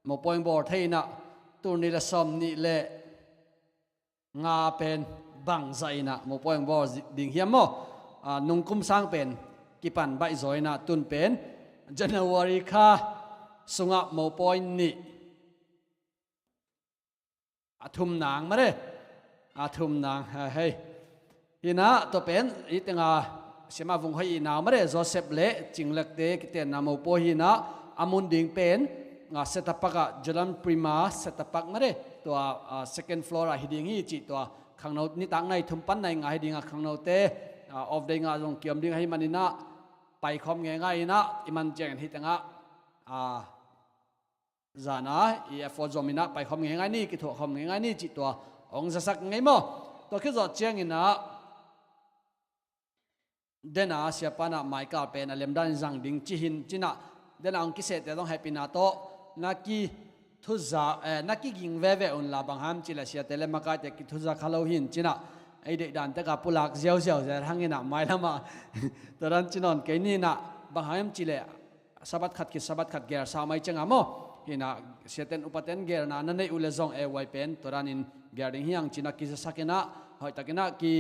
โมปอยบอร์เทนะตัวนี้ละซ้อมนี่ละงาเป็นบังใจนะโมปอยบอร์ดิ่งเฮียมโมนุ่งคุ้มสร้างเป็นกิปันใบจอยนะตุนเป็นJanuary ค่ะสุงะโมปอยนี่อาทุมนางมาเลยอาทุมนางเฮ้ยอีน่าตัวเป็นอีตังอาเสียมาvùngให้อีน่ามาเลยโจเซฟเล่จิงเล็กเด็กเตียนนาโมปอยอีน่าอามุนดิ่งเป็นงาเซตัปปะกะจลันพริมาเซตัปปักมาเลยตัวsecond floor ฮิดิ่งฮีจีตัวข้างโน้นนี่ตั้งในทุมปันในงาฮิดิ่งข้างโน้นเตออฟเดงาลงเกี่ยมดิ่งให้มันนี่น่าไปคอมง่ายๆนะอิมันเจงที่ตั้งจานะอีเอฟโอจอมินะไปคอมง่ายๆนี่กิถคอมง่ายๆนี่จิตตัวองจะสักไงมั้งตัวคือจอดเจียงอินะเดน่าเสียปานะไม่กล้าเป็นอะไรดันจังดิ่งจีหินจีน่ะเดน่าองกิเสแต่ต้องให้ปีนาโตนักกีทุจ่านักกีกิงเว่อุนลาบังฮัมจีละเสียแต่เลมาไกแต่กิทุจ่าขลุ่หินจีน่ะไอเด็กดันแต่กับปุลักเจียวจะทั้งนี้นะไม่ละมาตอนนั้นจีนอนแกนี่นะบางฮัมจีเลยสบัดขัดกิสบัดขัดเกลสาวไม่จังอ่ะมั้งเห็นนะเสียเต็นอุปเทนเกลนะนั่นในอุเลซองไวเป็นตอนนั้นเกลดิ่งเฮียงจีน่ะกิจะสักนะหอยตะกินะกี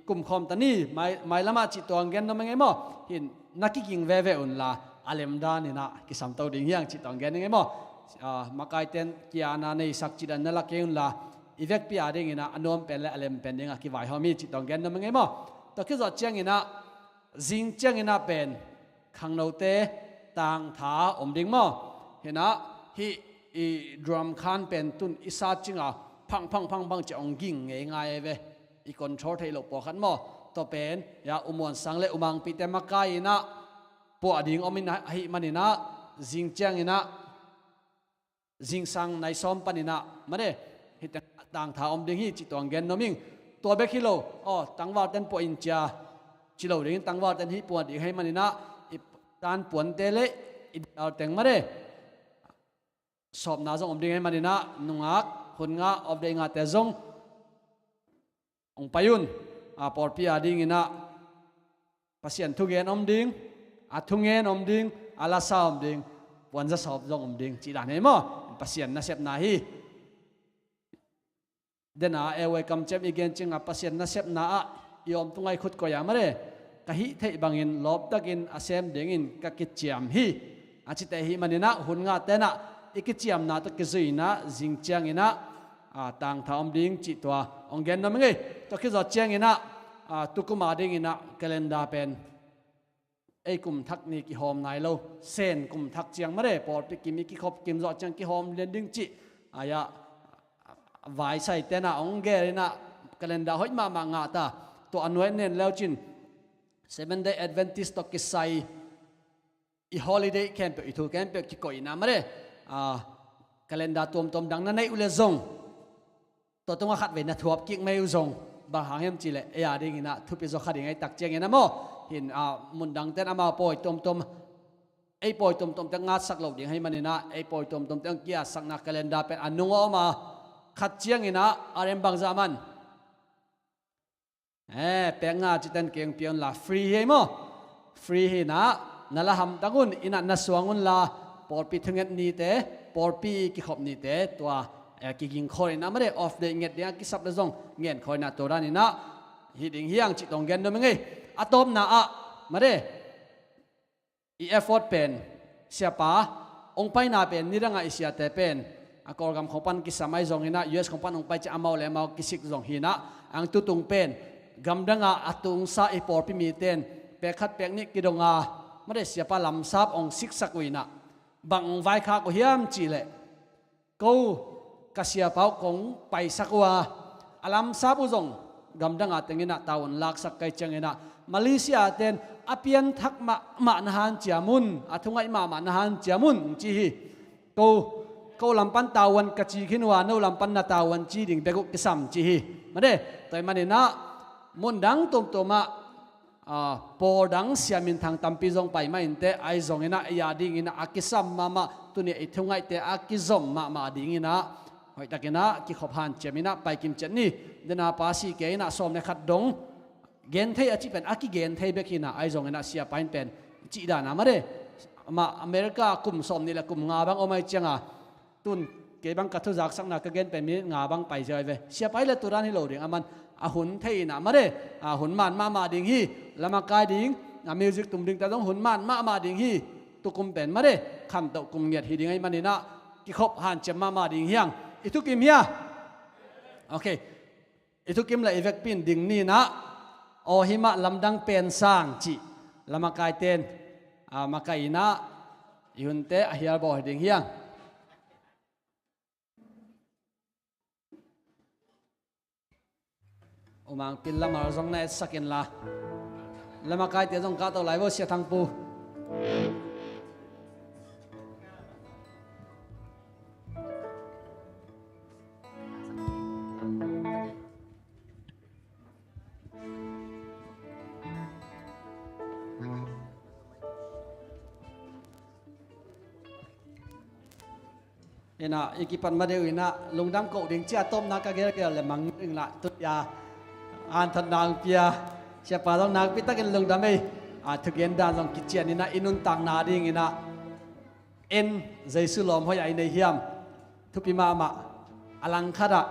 กุมคอมตานี่ไม่ละมาจิตตัวเงินนั่นไม่ไงมั้งเห็นนักกิงเว่อุนละอาเลมดานี่นะกิสัมตัวดิ่งเฮียงจิตตัวเงินยังไงมั้งมาไกเต็นกีอานาในสักจิดันนั่นละเกี่ยงละอีเวกปีอาดิ่งนะอันนู้นเป็นและอเลมเป็นยังกี่วายเขามีจิตตองแกนนั่นมั้งไงมั้งตัวคือจอดเจียงนะจิงเจียงนะเป็นขังโนเตต่างถาอมดิ่งมั้งเห็นนะฮีอีดรัมคันเป็นตุนอิสาจิงอ่ะพังจะองกิ่งง่ายๆเว้ยอีคนโชว์ไทยหลบปอขันมั้งตัวเป็นยาอุมวนสังเลอุมังปีเตมากายนะปวดดิ่งอมินะฮีมันนี่นะจิงเจียงนะจิงสังในซ้อมปันนี่นะมาเด้ฮิตต่างถาอมดิ่งฮีจิตตัวเงินน้มิงตัวเบคิโลอ๋อตั้งว่าเต้นปวดอินจาจิโลดิ่งตั้งว่าเต้นฮีปวดดิ่งให้มันนี่นะการปวดเตะเละเอาแต่งมาเด้สอบนาจงอมดิ่งให้มันนี่นะนุ่งอักคนงาอมดิ่งอาเตจงองไปยุนปอดปีอาดิ่งนะ pasien thu gen om ding a thu gen om ding ala sa om ding wan za sop zong om ding chi dan he mo pasien na sep na hi dena e welcome chem again ching a pasien na sep na a yom tungai khut ko ya mare ka hi thei bangin lob takin asem dingin ka ki chiam hi a chi te hi manina hun nga te na iki chiam na to ki zuina jing chiang ina a tang tham ding chi twa ongen na menge to ki zo chiang ina a tukuma ding ina calendar pen ei kum thak ni ki hom nai lo sen kum thak chiang mare por pi kimi ki khop kim zo chang ki hom len ding chi aya vai sai te na onge na calendar hoi ma nga ta to anwen nen leo chin 7 day adventist to ki sai i holiday camp i thu camp ki ko ina mare calendar tom dang na nei ule zong to tonga khat ve na thuap ki mai u zong ba hang hem chi le ya ding ina thu pi zo khat ding ai tak cheng ina mo hin mun dang ten ama poi tom ei poi tom te nga sak lo ding hai manina ei poi tom te kia sak na calendar pen anungo ma khat chiang ina arem bang zaman penga chitan keng pion la free he mo free he na nala ham tangun ina na suangun la por pi thunget ni te por pi ki khop ni te twa ki ging khoi na mare off the nget dia ki sap la zong ngen khoi na to ran ina hi ding hiang chi tong gen do menge atom na a mare i effort pen siapa ong pai na pen ni ranga isia te pen akor gam khopan ki samai zong ina us khopan ong pai cha amau le mau ki sik zong hina ang tu tung pen gamdanga atung sa ipor pi mi ten pekhat pek ni kidonga mare siapa lam sap ong sik sakuina bang vai kha ko hiam chi le ko kasia pau kong pai sakwa alam sapu zong gamdanga tengina taun lak sak kai changena Malaysia ten apian thak ma nahan chiamun athungai ma nahan chiamun chi hi ko lampan tawan kachi khinwa no lampan na tawan chi ding beguk kisam chi hi made toy manina mundang toma podang siamin thang tampi zong pai ma inte ai zong ina ya ding ina akisam mama tuni ithungai te akizom ma ding ina hoi takina ki khophan chemina pai kim chenni dena pasi ke ina som ne khat dong gen thei achi pen aki gen thei bekina ai zong ina sia pain pen chi da na mare ma America kum som ni la kum nga bang omai changa tun ke bang kathu jak sak na ka gen pen mi nga bang pai jai ve sia pai le turan hi lo ding aman ahun thei na mare ahun man ma ding hi lama kai ding music tum ding ta dong hun man ma ding hi tukum pen mare kham to kum nget hi ding ai manina ki khop han chem ma ding hiang itu kim hia okay itu kim la evek pin ding ni na o hima lamdang pen sang chi lama kai ten makai na yunte ahial bo ding hiang umang pin lama zong na sakin la lama kai te zong ka to lai bo sia thang pu ina ikipan madeu ina lungdam ko ding chia tom na ka ger le mang ing la tu ya an than nang pia siapa dong nang pita ken lungdam ei thugen dan dong kichian ina inun tang na ding ina en jaisu lom hoi ai nei hiam thupi ma alang khara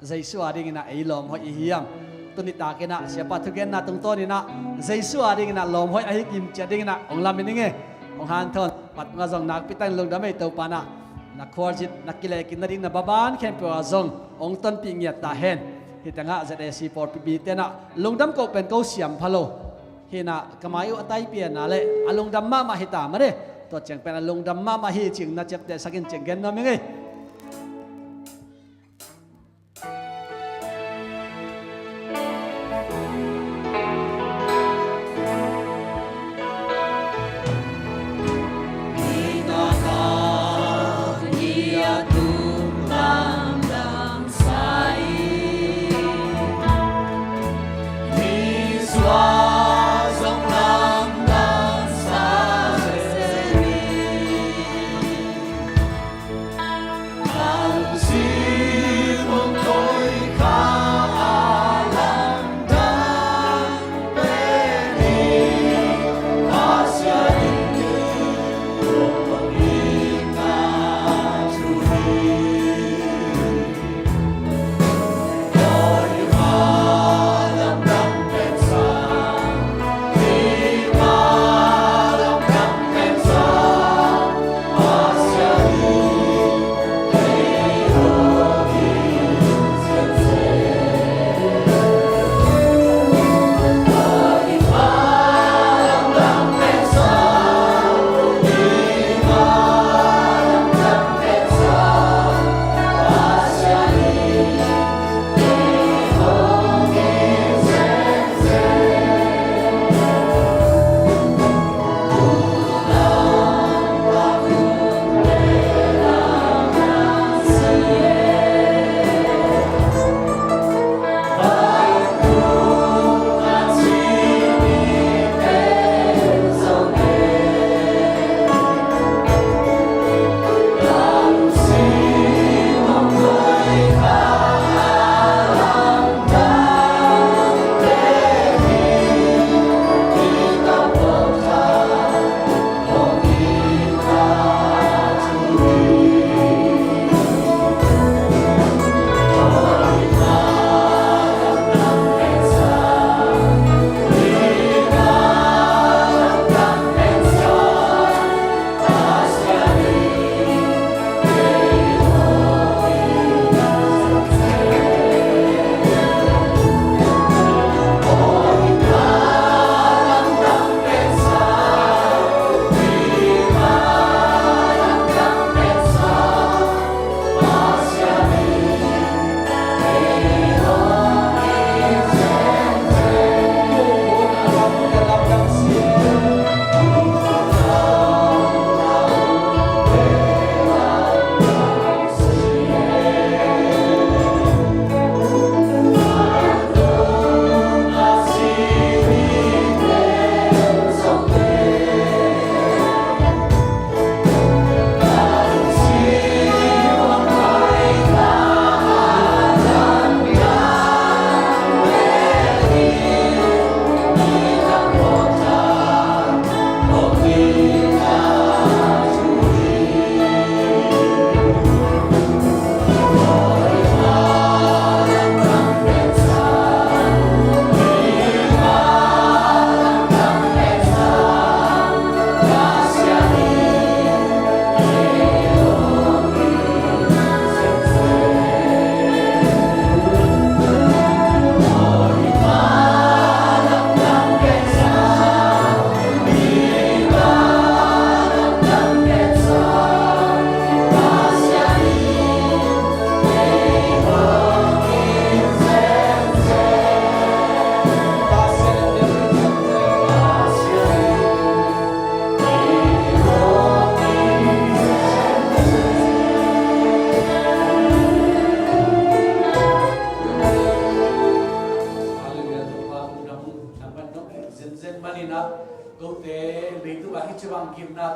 jaisu ading ina ei lom hoi hiam tuni ta kena siapa thugen na tung ton ina jaisu ading ina lom hoi ai kim chia ding ina ong lam ni nge ong han thon pat nga jong nak pita lungdam ei to pana na khwarjit nakile kinaring na baban kempo azong ong ton pi ngiat ta hen hitanga ZSC por pi tena lungdam ko pen ko siam phalo hina kamayu atai pia na le alungdam ma hita mare to cheng pen alungdam ma hi ching na chep te sakin cheng gen no me ngai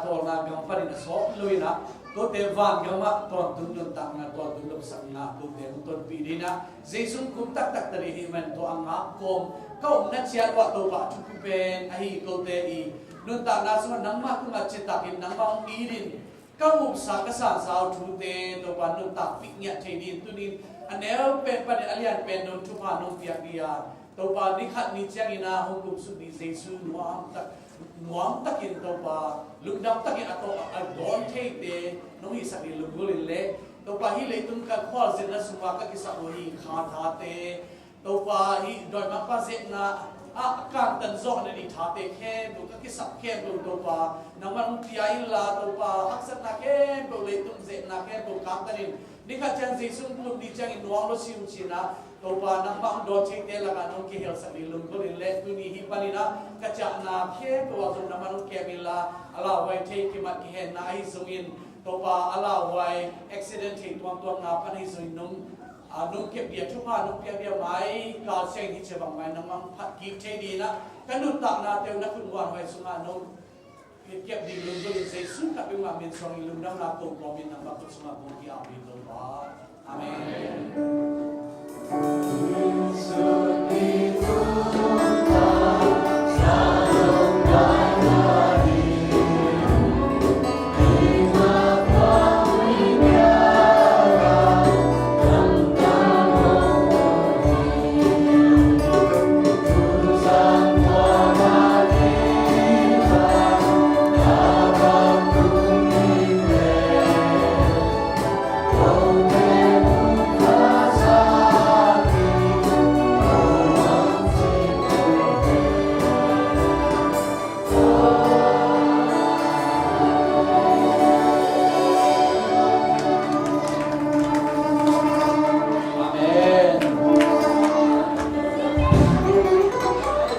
tol na gam parin so luina to te van gama ton tun nun tak na ton tun lom sang na tu te ton pi dina jesu kum tak tak tari hi man to anga kom kau na chia wa to ba chu pen ahi ko te I nun tak na so nang ma ku ma che takin nang ma ong irin kau sa ka sa sao thu te to pa nun tak pi nya che din tunin anel pen pa alian pen non tu pa non pia pia to pa ni khat ni chiang ina hong kum su ni jesu nuam takin to pa lugdam takin ato adon the te no hi sak ni lugul le to pa hi le tum ka khol zen na suwa ka ki sa hi kha tha te to pa hi doi ma pa ze na a kan tan zo na ni tha te khe bu ka ki sak khe bu to pa na man pi ai la to pa aksat na khe bu le tum ze na khe bu ka tarin ni kha chan jesu lu ni chang in nuang lo siu china to pa nang bang do che te la ka no ki hel sa ni lung ko le tu ni hi panina ka cha na khe to wa zo na man ke mi la ala wai te ki ma ki he na hi zo in to pa ala wai accident hi tuang tuang na pan hi zo nung nung ke bia chu pa nung ke bia mai ka se ni che bang mai nang mang phat ki te di na ka nu tak na te na kun wan wai su ma no ke di lung ko se su ka bi ma min song lung dang na to ko min na ba ko su ma bo ki a bi to ba amen. So